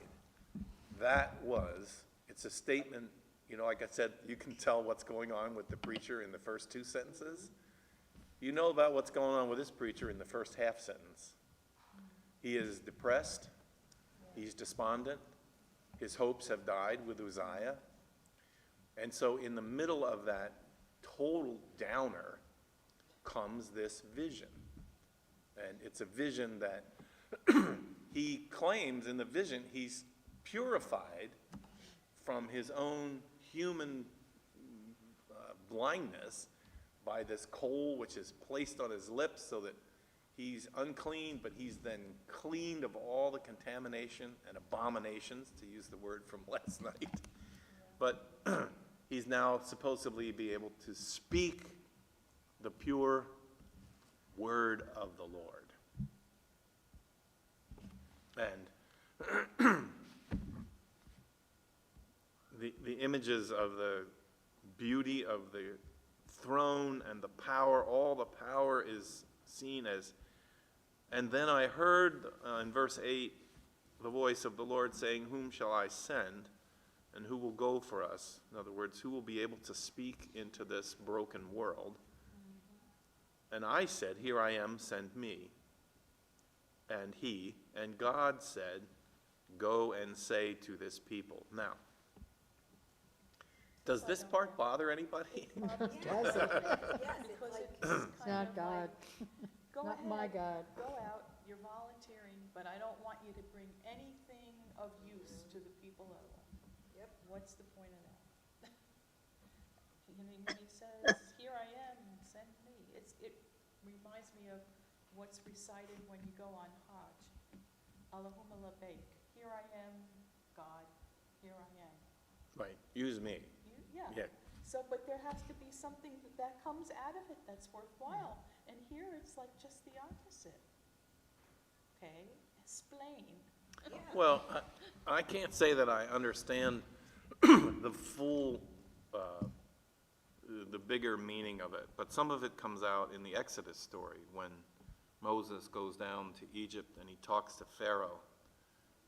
it's a statement, you know, like I said, you can tell what's going on with the preacher in the first two sentences. You know about what's going on with this preacher in the first half sentence. He is depressed, he's despondent, his hopes have died with Uzziah. And so in the middle of that total downer comes this vision. And it's a vision that he claims in the vision he's purified from his own human blindness, by this coal which is placed on his lips so that he's unclean, but he's then cleaned of all the contamination and abominations, to use the word from last night. But he's now supposedly be able to speak the pure word of the Lord. And the images of the beauty of the throne and the power, all the power is seen as, and then I heard in verse 8 the voice of the Lord saying, "Whom shall I send, and who will go for us?" In other words, who will be able to speak into this broken world? And I said, "Here I am, send me." And God said, "Go and say to this people." Now, does this part bother anybody? Doesn't. Yes, it's Because like, it's It's kind not of God, like, go not my ahead, God. go out, you're volunteering, but I don't want you to bring anything of use to the people at all. Yep. What's the point of that? When he says, "Here I am, send me," it reminds me of what's recited when you go on Hajj. Allahumma labbaik. Here I am, God, here I am. Right, use me. Yeah. Yeah. So, but there has to be something that comes out of it that's worthwhile. And here it's like just the opposite. Okay, explain. Well, I can't say that I understand the full, the bigger meaning of it, but some of it comes out in the Exodus story when Moses goes down to Egypt and he talks to Pharaoh.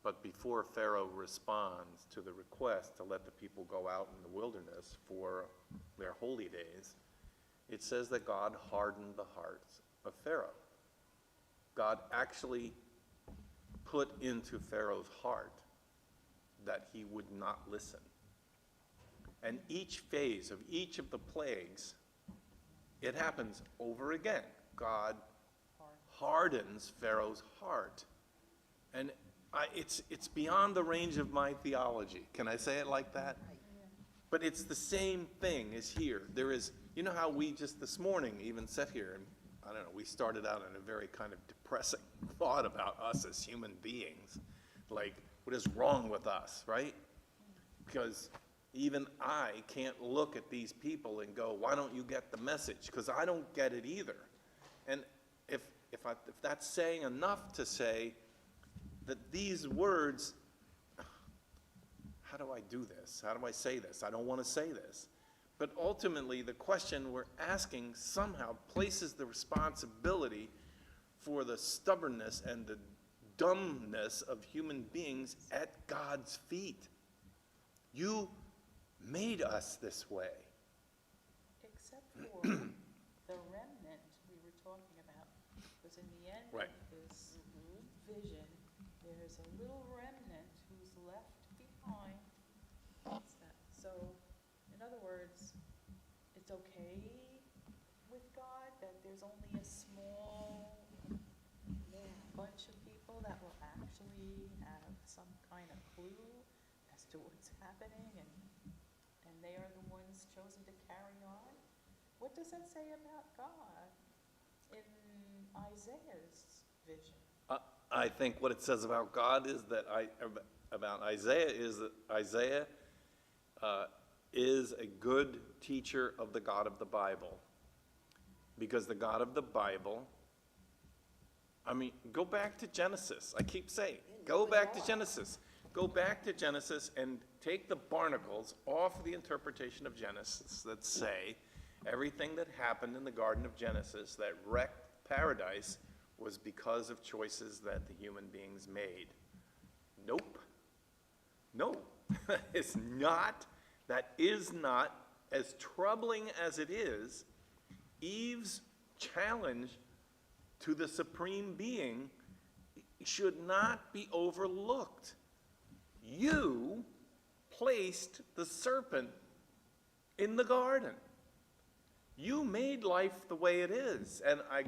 But before Pharaoh responds to the request to let the people go out in the wilderness for their holy days, it says that God hardened the hearts of Pharaoh. God actually put into Pharaoh's heart that he would not listen. And each phase of each of the plagues, it happens over again. God hardens Pharaoh's heart. And it's beyond the range of my theology. Can I say it like that? But it's the same thing as here. There is, you know how we just this morning even sat here and, I don't know, we started out in a very kind of depressing thought about us as human beings. Like, what is wrong with us, right? Because even I can't look at these people and go, why don't you get the message? Because I don't get it either. And if that's saying enough to say that these words, how do I do this? How do I say this? I don't want to say this. But ultimately, the question we're asking somehow places the responsibility for the stubbornness and the dumbness of human beings at God's feet. You made us this way. Except for the remnant we were talking about, because in the end Right. of this vision, there's a little remnant who's left behind. What's that? So, in other words, it's okay with God that there's only a small bunch of people that will actually have some kind of clue as to what's happening, and they are the ones chosen to carry on. What does that say about God in Isaiah's vision? I think what it says about God is that about Isaiah is that Isaiah is a good teacher of the God of the Bible. Because the God of the Bible, I mean, go back to Genesis. I keep saying, go back to Genesis. Go back to Genesis and take the barnacles off the interpretation of Genesis that say everything that happened in the Garden of Genesis that wrecked paradise was because of choices that the human beings made. Nope. No, it's not. That is not, as troubling as it is, Eve's challenge to the Supreme Being should not be overlooked. You placed the serpent in the garden. You made life the way it is. And I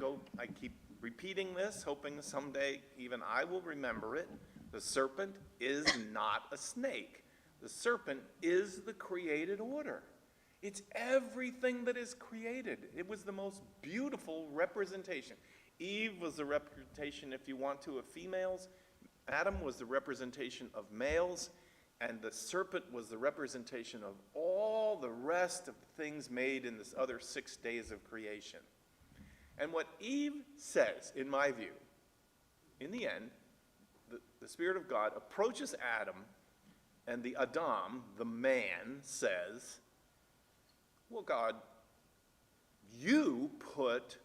keep repeating this, hoping someday even I will remember it. The serpent is not a snake. The serpent is the created order. It's everything that is created. It was the most beautiful representation. Eve was the representation, if you want to, of females. Adam was the representation of males. And the serpent was the representation of all the rest of the things made in this other 6 days of creation. And what Eve says, in my view, in the end, the Spirit of God approaches Adam, and the Adam, the man, says, well, God, you put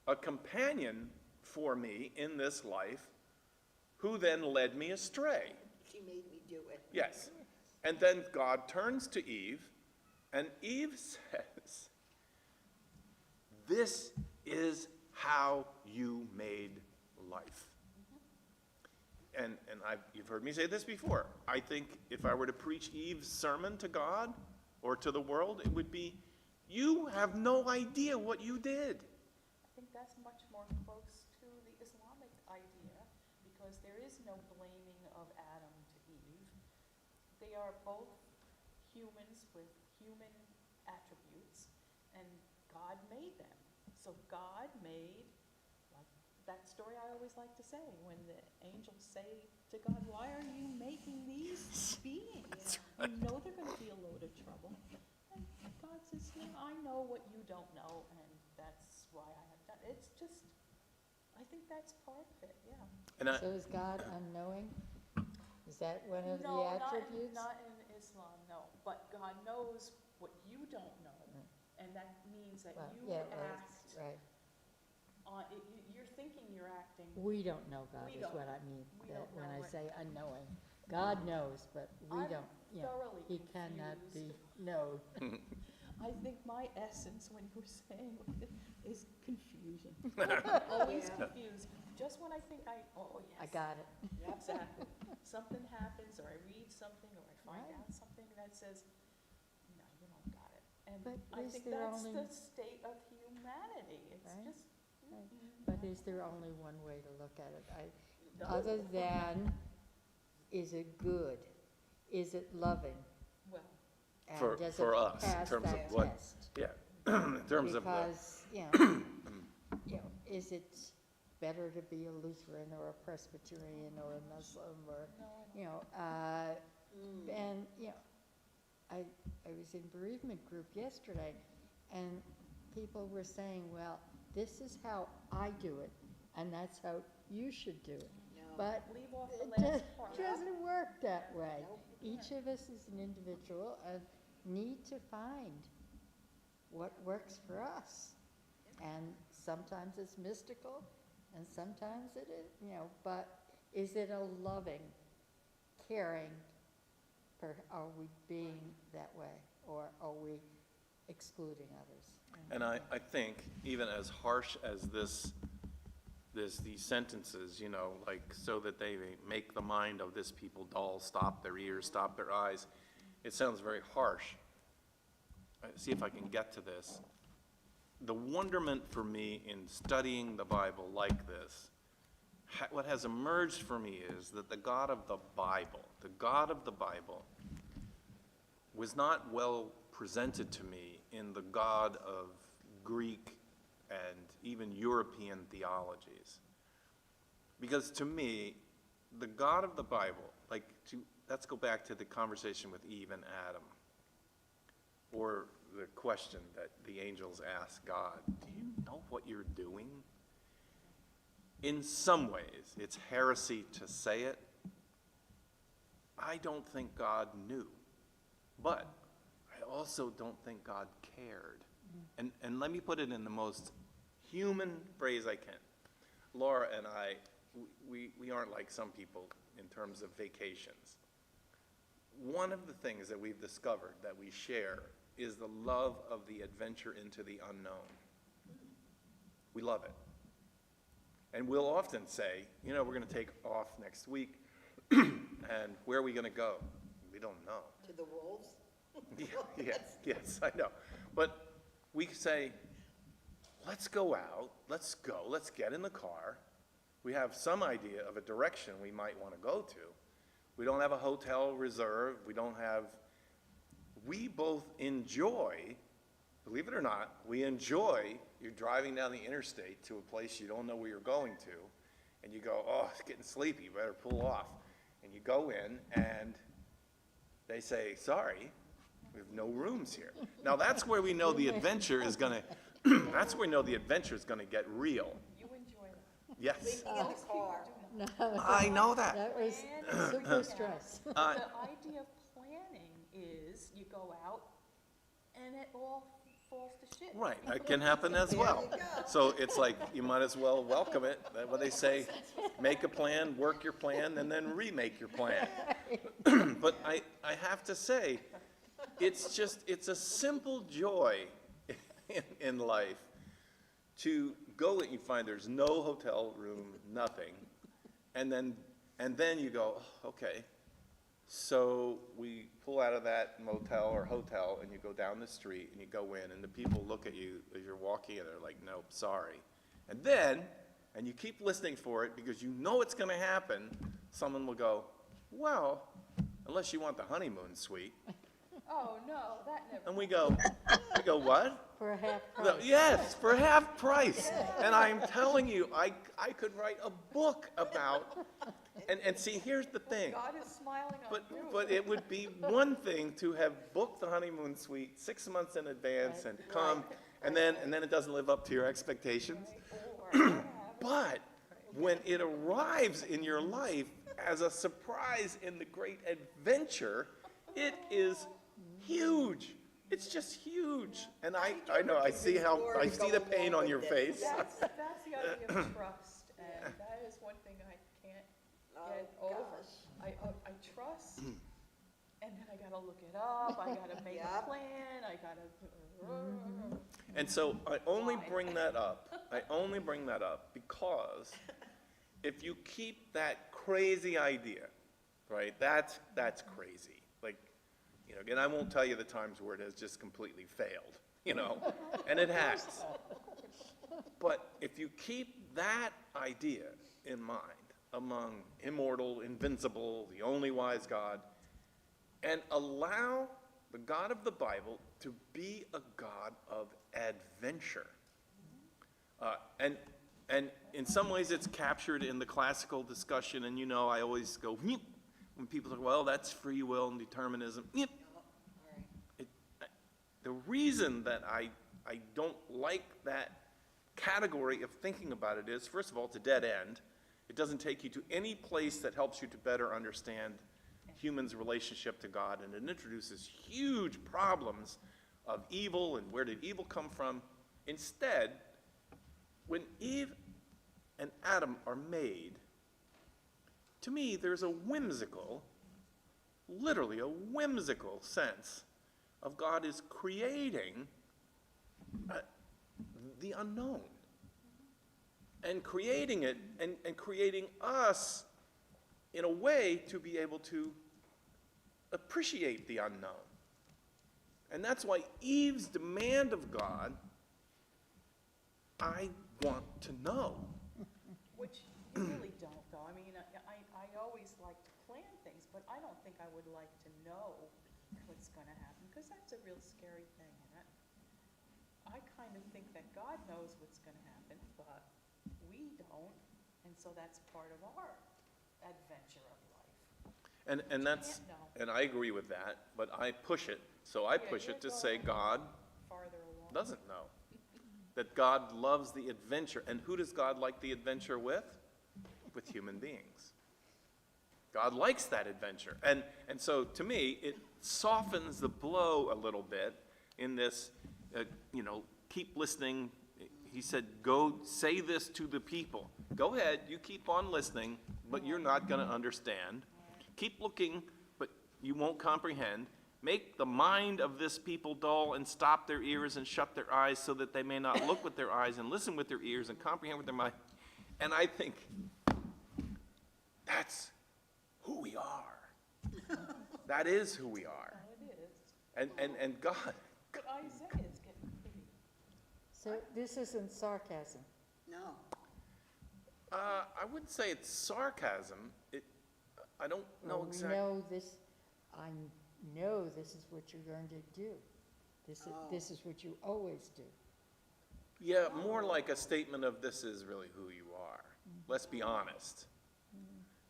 a companion for me in this life who then led me astray. She made me do it. Yes. And then God turns to Eve, and Eve says, this is how you made life. And you've heard me say this before. I think if I were to preach Eve's sermon to God or to the world, it would be, you have no idea what you did. I think that's much more close to the Islamic idea, because there is no blaming of Adam to Eve. They are both humans with human attributes, and God made them. So God made, like that story I always like to say, when the angels say to God, why are you making these beings? You know they're going to be a load of trouble. And God says, I know what you don't know, and that's why I have done it. It's just, I think that's part of it, yeah. And So is God unknowing? Is that one of the No, attributes? not in Islam, no. But God knows what you don't know, and that means that Well, you yeah, act right. on, you're thinking you're acting. We don't know God We is don't. what I mean, We that don't when know I it. say unknowing. God knows, but we I'm don't, thoroughly He cannot be confused. known. I think my essence, when you were saying it, is confusion. Always confused. Just when I think oh, yes. I got it. Exactly. Something happens, or I read something, or I find Right. out something that says, no, you don't got it. And But I is think there that's only- the state of humanity. It's Right. just, Right. But is there only one way to look at it? no. Other than, is it good? Is it loving? Well, And For- does for it us, in pass terms of that what- test? yeah, in terms of the, Because, is it better to be a Lutheran or a Presbyterian or a Muslim or, no, and, I was in bereavement group yesterday, and people were saying, well, this is how I do it, and that's how you should do it. No. But leave off the it last part. doesn't work that way. Nope. Each of us is an individual and need to find what works for us. And sometimes it's mystical, and sometimes it is, but is it a loving, caring, are we being that way, or are we excluding others? and I think even as harsh as these sentences, like so that they make the mind of this people dull, stop their ears, stop their eyes, it sounds very harsh. See if I can get to this. The wonderment for me in studying the Bible like this, what has emerged for me is that the God of the Bible, was not well presented to me in the God of Greek and even European theologies. Because to me, the God of the Bible, let's go back to the conversation with Eve and Adam, or the question that the angels ask God, do you know what you're doing? In some ways, it's heresy to say it. I don't think God knew, but I also don't think God cared. And let me put it in the most human phrase I can. Laura and I, we aren't like some people in terms of vacations. One of the things that we've discovered that we share is the love of the adventure into the unknown. We love it. And we'll often say, we're going to take off next week, and where are we going to go? We don't know. To the wolves? Yes, I know. But we say, let's go out, let's get in the car. We have some idea of a direction we might want to go to. We don't have a hotel reserved. We don't have we both enjoy, believe it or not, we enjoy, you're driving down the interstate to a place you don't know where you're going to, and you go, oh, it's getting sleepy, you better pull off. And you go in, and they say, sorry, we have no rooms here. Now, that's where we know the adventure is gonna, that's where we know the adventure is gonna get real. You enjoy that. Yes, Sleeping in the car. No, I know that. that was super stress. The idea of planning is you go out and it all falls to shit. Right, that can happen as well. So it's like, you might as well welcome it. That's what they say, make a plan, work your plan, and then remake your plan. But I have to say, it's a simple joy in life to go and you find there's no hotel room, nothing. And then you go, oh, okay. So we pull out of that motel or hotel and you go down the street and you go in and the people look at you as you're walking and they're like, nope, sorry. And you keep listening for it because you know it's gonna happen, someone will go, well, unless you want the honeymoon suite. Oh, no, that never. And we go, what? For a half No, price. yes, for half price. And I'm telling you, I could write a book about, and see, here's the thing. God is smiling on you. But it would be one thing to have booked the honeymoon suite 6 months in advance and come, and then it doesn't live up to your expectations. But when it arrives in your life as a surprise in the great adventure, it is huge. It's just huge. And I know, I see the pain on your face. That's the idea of trust, and that is one thing I can't get over. I trust, and then I gotta look it up, I gotta make a Yep. plan, I gotta. And so I only bring that up because if you keep that crazy idea, right, that's crazy. Like, you know, again, I won't tell you the times where it has just completely failed, you know, and it has. But if you keep that idea in mind among immortal, invincible, the only wise God, and allow the God of the Bible to be a God of adventure. And in some ways it's captured in the classical discussion, and you know, I always go, "Nyeh," when people say, well, that's free will and determinism. Nyeh. The reason that I don't like that category of thinking about it is, first of all, it's a dead end. It doesn't take you to any place that helps you to better understand humans' relationship to God, and it introduces huge problems of evil and where did evil come from. Instead, when Eve and Adam are made, to me, there's a whimsical, literally a whimsical sense of God is creating the unknown. And creating it, and creating us in a way to be able to appreciate the unknown. And that's why Eve's demand of God, I want to know. Which you really don't, though. I mean, I always like to plan things, but I don't think I would like to know what's gonna happen, because that's a real scary thing, and I kind of think that God knows what's gonna happen, but we don't, and so that's part of our adventure of life. And that's, can't know. and I agree with that, but I push it. So I push it to say God Farther along. doesn't know. That God loves the adventure. And who does God like the adventure with? With human beings. God likes that adventure. And so to me, it softens the blow a little bit in this, keep listening. He said, go say this to the people. Go ahead, you keep on listening, but you're not going to understand. Keep looking, but you won't comprehend. Make the mind of this people dull and stop their ears and shut their eyes so that they may not look with their eyes and listen with their ears and comprehend with their mind. And I think that's who we are. That is who we are. It is, And God, but Isaiah's getting pretty. So this isn't sarcasm. No. I wouldn't say it's sarcasm. I don't know Well, exactly. we know this, no, this is what you're going to do. This is what you always do. Yeah, more like a statement of this is really who you are. Let's be honest.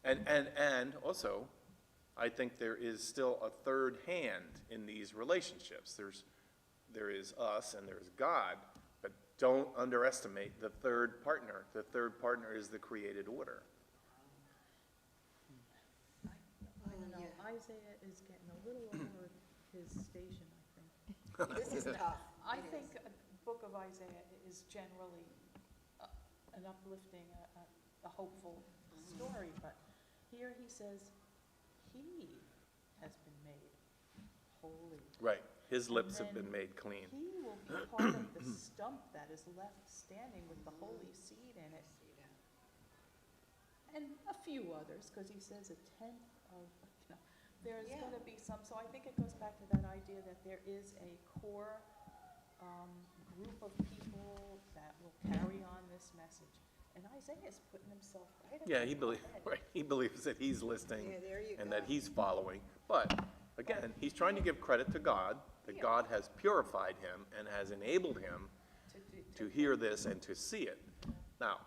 And also, I think there is still a third hand in these relationships. There is us and there's God, but don't underestimate the third partner. The third partner is the created order. I don't know, Isaiah is getting a little over his station, I think. This is tough. I It think is. the book of Isaiah is generally an uplifting, a hopeful story, but here he says, he has been made holy. Right. His lips have And been made clean. He will be part of the stump that is left standing with the holy seed in it. And a few others, because he says a tenth of, there's Yeah. gonna be some, so I think it goes back to that idea that there is a core, group of people that will carry on this message. And Isaiah's putting himself right up. Yeah, he believes that he's listening Yeah, there you and go. that he's following. But again, he's trying to give credit to God, that Yeah. God has purified him and has enabled him to hear this and to see it. Now,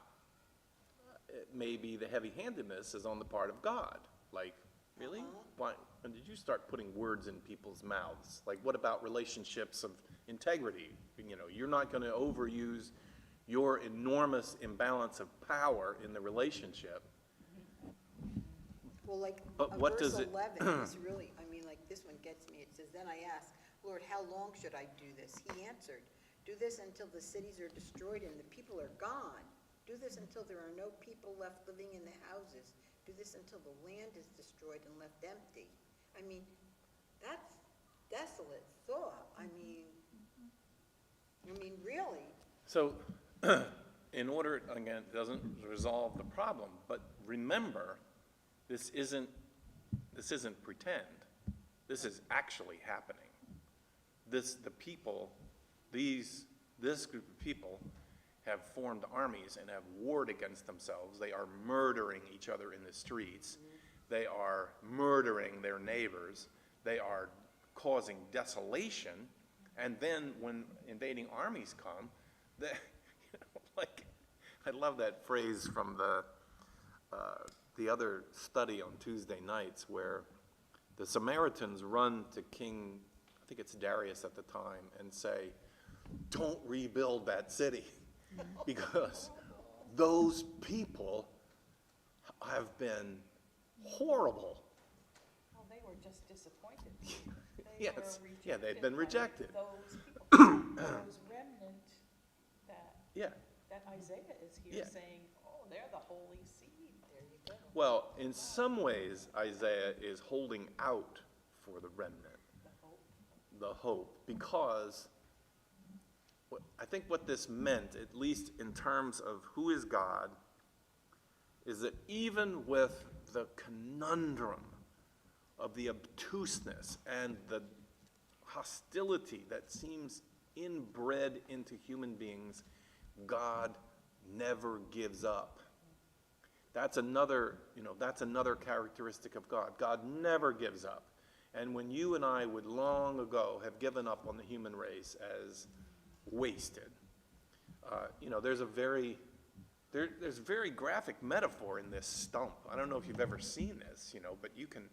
it may be the heavy-handedness is on the part of God. Like, really? Why? When did you start putting words in people's mouths? Like, what about relationships of integrity? You know, you're not going to overuse your enormous imbalance of power in the relationship. Well, like, But what verse does it- 11 is really, I mean, like, this one gets me. It says, "Then I asked, Lord, how long should I do this?" He answered, "Do this until the cities are destroyed and the people are gone. Do this until there are no people left living in the houses. Do this until the land is destroyed and left empty." I mean, that's desolate thought. I mean, really. So, in order, again, it doesn't resolve the problem, but remember, this isn't pretend. This is actually happening. This group of people have formed armies and have warred against themselves. They are murdering each other in the streets. They are murdering their neighbors. They are causing desolation. And then when invading armies come, like, I love that phrase from the other study on Tuesday nights where the Samaritans run to King, I think it's Darius at the time, and say, "Don't rebuild that city because those people have been horrible." Well, they were just disappointed. Yes, yeah, they'd been by rejected. Those people, those remnant Yeah. that Isaiah is here Yeah. saying, oh, they're the holy seed. There you go. Well, in some ways, Isaiah is holding out for the remnant, the hope, because I think what this meant, at least in terms of who is God, is that even with the conundrum of the obtuseness and the hostility that seems inbred into human beings, God never gives up. That's another characteristic of God. God never gives up. And when you and I would long ago have given up on the human race as wasted, there's a very graphic metaphor in this stump. I don't know if you've ever seen this, but you can.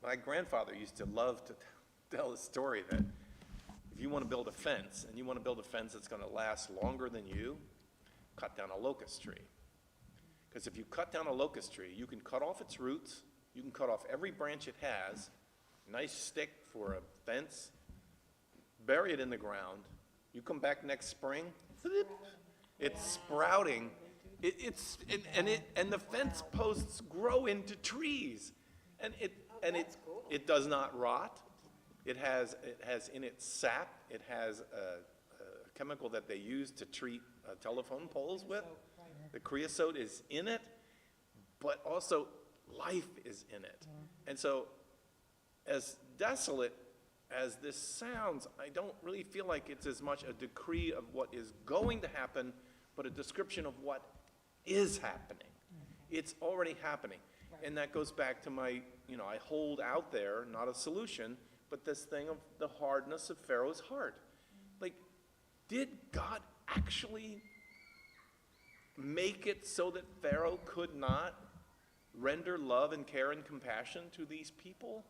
My grandfather used to love to tell a story that if you want to build a fence, and you want to build a fence that's going to last longer than you, cut down a locust tree. Because if you cut down a locust tree, you can cut off its roots, you can cut off every branch it has, nice stick for a fence, bury it in the ground, you come back next spring, it's sprouting, and the fence posts grow into trees, and it does not rot. It has in its sap, it has a chemical that they use to treat telephone poles with. The creosote is in it, but also life is in it. And so, as desolate as this sounds, I don't really feel like it's as much a decree of what is going to happen, but a description of what is happening. It's already happening. and that goes back to my, I hold out there, not a solution, but this thing of the hardness of Pharaoh's heart. Like, did God actually make it so that Pharaoh could not render love and care and compassion to these people?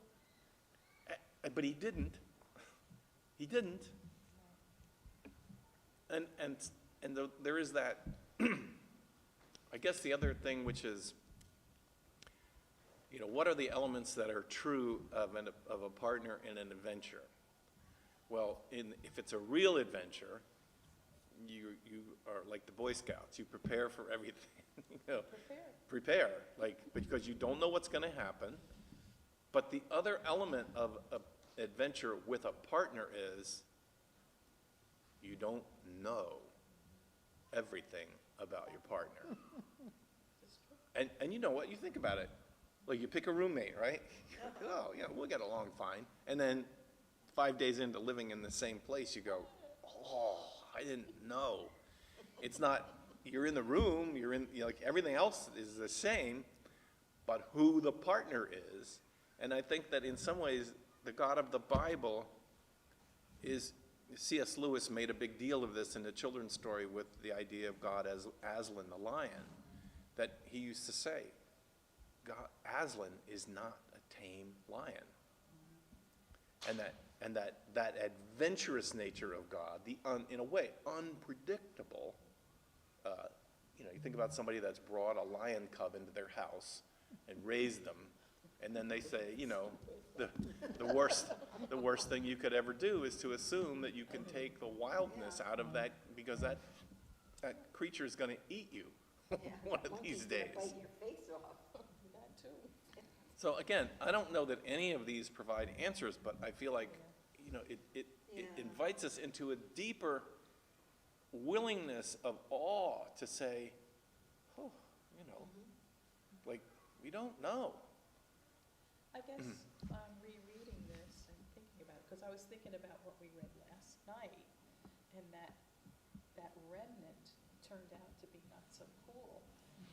But he didn't. He didn't. And there is that, I guess the other thing, which is, what are the elements that are true of a partner in an adventure? Well, if it's a real adventure, you are like the Boy Scouts. You prepare for everything. Prepare, because you don't know what's going to happen. But the other element of an adventure with a partner is you don't know everything about your partner. And you know what? You think about it. Like, you pick a roommate, right? Oh, yeah, we'll get along fine. And then 5 days into living in the same place, you go, oh, I didn't know. It's not, you're in the room, like everything else is the same, but who the partner is. And I think that in some ways, the God of the Bible is, C.S. Lewis made a big deal of this in the children's story with the idea of God as Aslan the lion, that he used to say, Aslan is not a tame lion. And that adventurous nature of God, in a way, unpredictable, you think about somebody that's brought a lion cub into their house and raised them, and then they say, the worst thing you could ever do is to assume that you can take the wildness out of that, because that creature is going to eat you one of these days. Bite your face off. That too. So again, I don't know that any of these provide answers, but I feel like, it invites us into a deeper willingness of awe to say, oh, like, we don't know. I guess rereading this and thinking about it, because I was thinking about what we read last night, and that remnant turned out to be not so cool.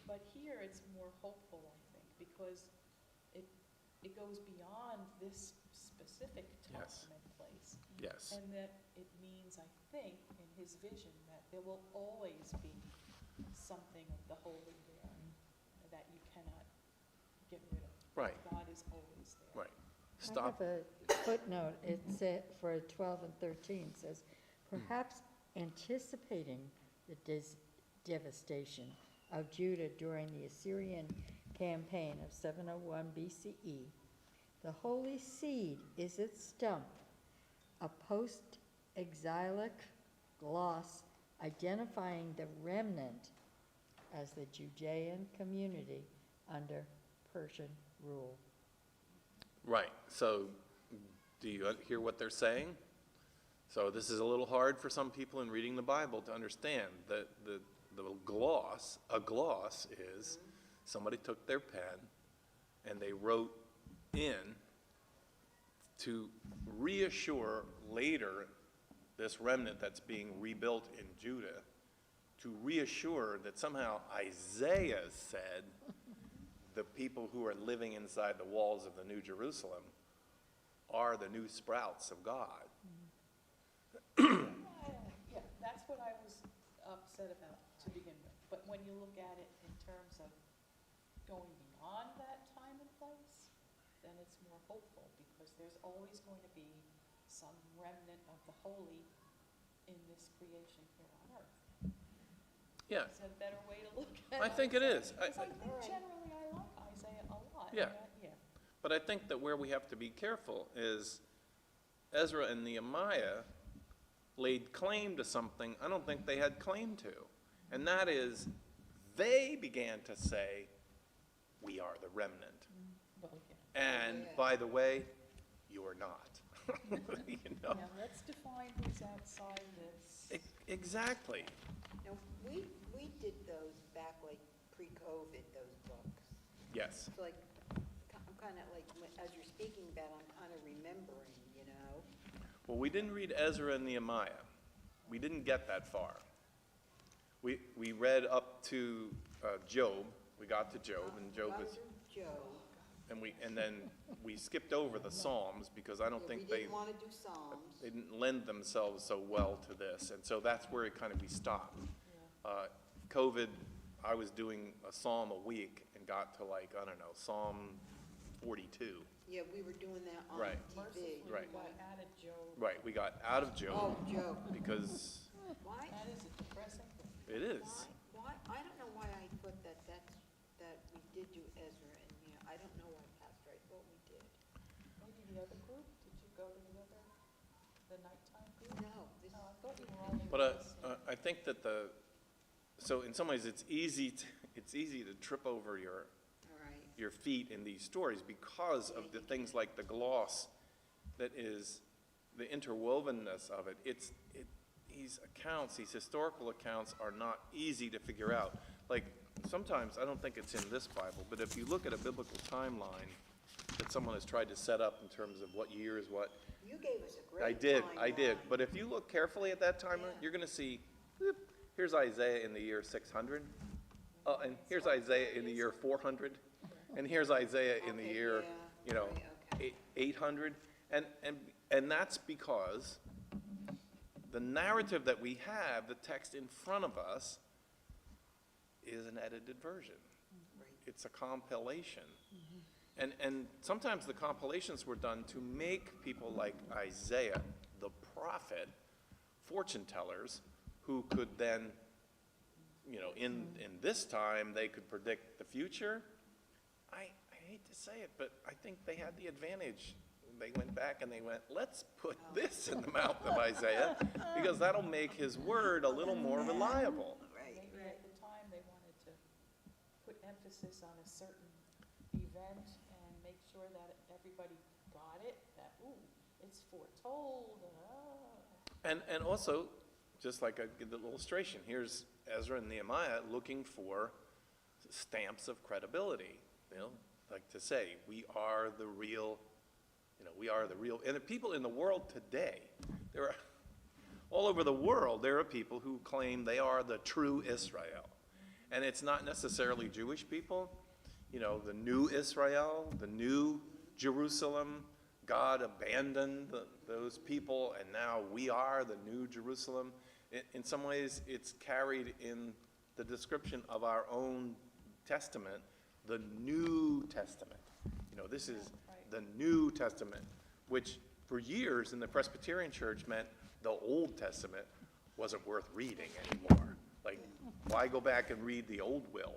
But here it's more hopeful, I think, because it goes beyond this specific time Yes. and place. Yes. And that it means, I think, in his vision, that there will always be something of the holy there that you cannot get rid of. Right. God is always there. Right. I Stop. have a footnote, it said, for 12 and 13, says, perhaps anticipating the devastation of Judah during the Assyrian campaign of 701 BCE, the holy seed is its stump, a post-exilic gloss identifying the remnant as the Judean community under Persian rule. Right. So do you hear what they're saying? So this is a little hard for some people in reading the Bible to understand that the gloss, a gloss is somebody took their pen and they wrote in to reassure later this remnant that's being rebuilt in Judah, to reassure that somehow Isaiah said the people who are living inside the walls of the New Jerusalem are the new sprouts of God. Yeah, that's what I was upset about to begin with. But when you look at it in terms of going beyond that time and place, then it's more hopeful, because there's always going to be some remnant of the holy in this creation here on earth. Yeah, Is that a better way to look at it? I think it is. Because I think generally I like Isaiah a lot. Yeah. Yeah. But I think that where we have to be careful is Ezra and Nehemiah laid claim to something I don't think they had claim to. And that is, they began to say, we are the remnant. Well, yeah. And by the way, you are not. You know? Now, let's define who's outside this. Exactly. Now, we did those back like pre-COVID, those books. Yes. So like, I'm kind of like, as you're speaking about, I'm kind of remembering, Well, we didn't read Ezra and Nehemiah. We didn't get that far. We read up to Job. We got to Job, and Job was, Job. and then we skipped over the Psalms because I don't Yeah, think we they didn't want to do Psalms. didn't lend themselves so well to this, and so that's where it kind of we stopped. COVID, I was doing a psalm a week and got to like, I don't know, Psalm 42. Yeah, we were doing that on Right. TV. Mercifully, Right. we got out of Job. Right, we got out of Job Oh, Job. because Why, That is a depressing thing. it is. why, I don't know why I thought that we did do Ezra and yeah, I don't know why, Pastor, I thought we did. Maybe the other group, did you go to the nighttime group? No, this, No, I thought you were only But with us. I think that so in some ways, it's easy to trip over all right. your feet in these stories because of the things like the gloss that is the interwovenness of it. These accounts, these historical accounts are not easy to figure out. Like, sometimes, I don't think it's in this Bible, but if you look at a biblical timeline that someone has tried to set up in terms of what year is what, You gave us a great I did. timeline. But if you look carefully at that timeline, Yeah. you're gonna see, whoop, here's Isaiah in the year 600. And here's Isaiah in the year 400. And here's Isaiah in the Okay, year, yeah, you know, right, okay. 800. And that's because the narrative that we have, the text in front of us, is an edited version. Right. It's a compilation. And sometimes the compilations were done to make people like Isaiah, the prophet, fortune tellers, who could then, you know, in this time, they could predict the future. I hate to say it, but I think they had the advantage. They went back and they went, let's put this in the mouth of Isaiah, because that'll make his word a little more reliable. Right, Maybe right. at the time, they wanted to put emphasis on a certain event and make sure that everybody got it, that, ooh, it's foretold, And also, just like I give the illustration, here's Ezra and Nehemiah looking for stamps of credibility, you know, like to say, we are the real, you know, we are the real, and the people in the world today, there are, all over the world, there are people who claim they are the true Israel. And it's not necessarily Jewish people, you know, the new Israel, the new Jerusalem. God abandoned those people, and now we are the new Jerusalem. In some ways, it's carried in the description of our own testament, the New Testament. You know, this is the New Testament, which for years in the Presbyterian Church meant the Old Testament wasn't worth reading anymore. Like, why go back and read the old will?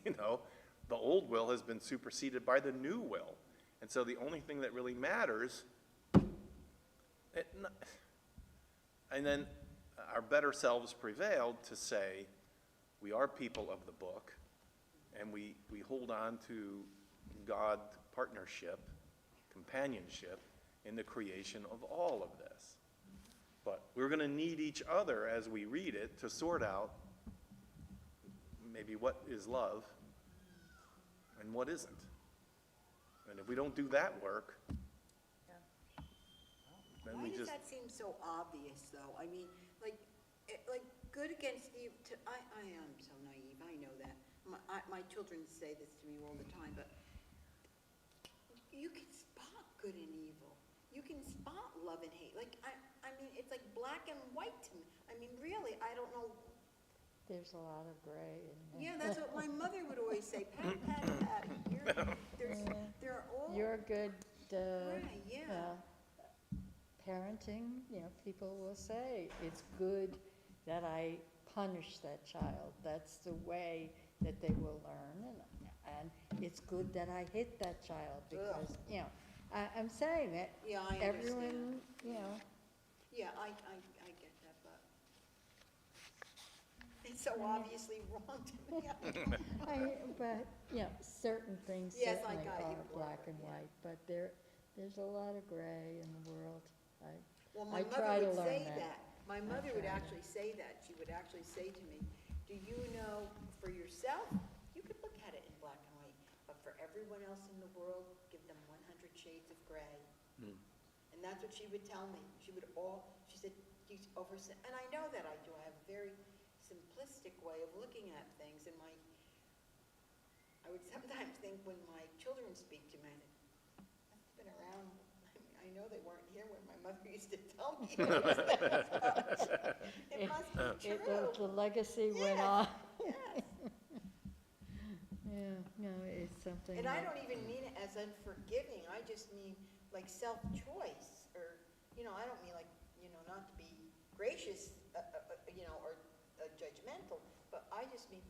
You know, the old will has been superseded by the new will. And so the only thing that really matters, and then our better selves prevailed to say, we are people of the book, and we hold on to God partnership, companionship in the creation of all of this. But we're going to need each other as we read it to sort out maybe what is love and what isn't. And if we don't do that work, then Why we does just, that seem so obvious, though? I mean, like good against evil, I am so naive, I know that. My children say this to me all the time, but you can spot good and evil. You can spot love and hate. Like, I mean, it's like black and white to me. I mean, really, I don't know. There's a lot of gray in there. Yeah, that's what my mother would always say, Patty, Patty, Patty. They're all, You're good, right, yeah. parenting, you know, people will say, it's good that I punish that child. That's the way that they will learn, and it's good that I hit that child because, you know, I'm saying that Yeah, I understand. everyone, you know, Yeah, I get that, but it's so obviously wrong to me. but, you know, certain things Yes, I certainly got you, are black and yeah. white, but there's a lot of gray in the world. Well, I my try to mother would learn say that. that. My mother would try to. actually say that. She would actually say to me, do you know for yourself, you could look at it in black and white, but for everyone else in the world, give them 100 shades of gray. And that's what she would tell me. She said, and I know that I do. I have a very simplistic way of looking at things, and I would sometimes think when my children speak to me, that's been around, I know they weren't here when my mother used to tell me. It must be The true. legacy went Yes, on. yes. Yeah, no, it's something And I that, don't even mean it as unforgiving, I just mean like self-choice, or, I don't mean like, not to be gracious, or judgmental, but I just mean,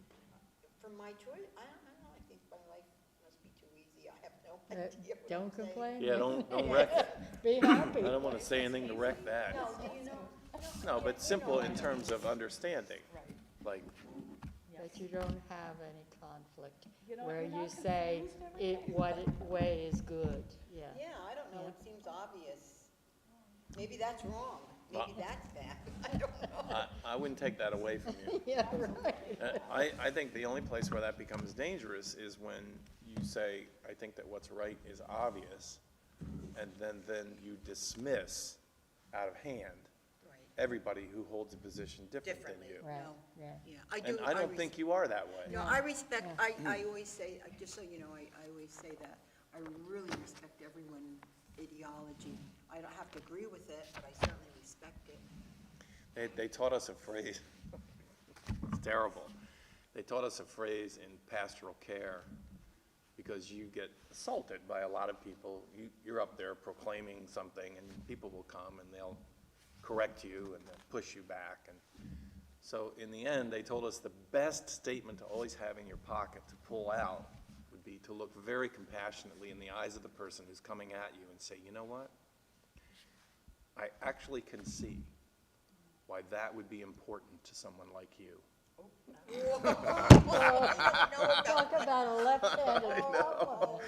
from my choice, I don't know, I think my life must be too easy, I have no idea what don't I'm saying. complain. Yeah, don't wreck, Be happy. I don't wanna say anything to wreck that. No, do you know? No, but simple in terms of understanding, like, That you don't have any conflict, You're not- where you're you not say confused way is good, yeah. Yeah, I don't know, Yeah. it seems obvious. Maybe that's wrong, maybe that's bad, I don't know. I wouldn't take that away from you. Yeah, right. I think the only place where that becomes dangerous is when you say, I think that what's right is obvious, and then you dismiss out of hand Right. everybody who holds a position different than Differently. you. Right, No. yeah. Yeah, I do. And I don't think you are that way. No, I respect, I always say, just so you know, I always say that, I really respect everyone's ideology. I don't have to agree with it, but I certainly respect it. They taught us a phrase, it's terrible. They taught us a phrase in pastoral care, because you get assaulted by a lot of people. You're up there proclaiming something, and people will come and they'll correct you and they'll push you back. And so in the end, they told us the best statement to always have in your pocket to pull out would be to look very compassionately in the eyes of the person who's coming at you and say, you know what? I actually can see why that would be important to someone like you. Talk about a left-handed problem.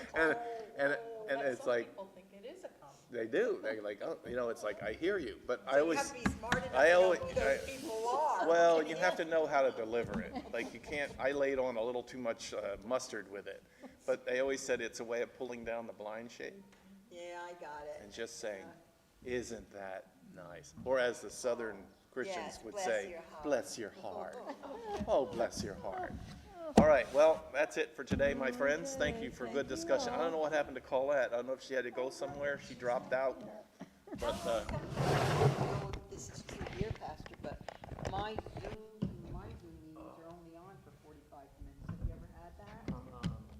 And it's Some like, people think it is a compliment. they do, they're like, oh, it's like, I hear you, but I You always, have to be smart enough I to know always- who those people are. well, you have to know how to deliver it. Like, you can't, I laid on a little too much mustard with it. But they always said it's a way of pulling down the blind shade Yeah, I got and it. just saying, isn't that nice? Or as the Southern Christians Yes, would bless say, your heart. bless your heart. Oh, bless your heart. All right, well, that's it for today, my friends. Thank you for a good discussion. I don't know what happened to Colette. I don't know if she had to go somewhere, she dropped out. But, I don't know if this is true here, Pastor, but my Zoom meetings are only on for 45 minutes. Have you ever had that?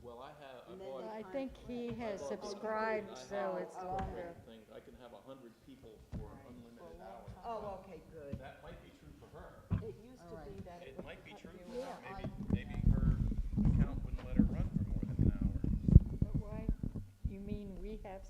Well, I have, And then I think he has subscribed, so it's longer. things, I can have 100 people for unlimited hours. Oh, okay, good. That might be true for her. It used to be that it it would might be cut true you for her. off. Maybe her account wouldn't let her run for more than an hour. But why, you mean we have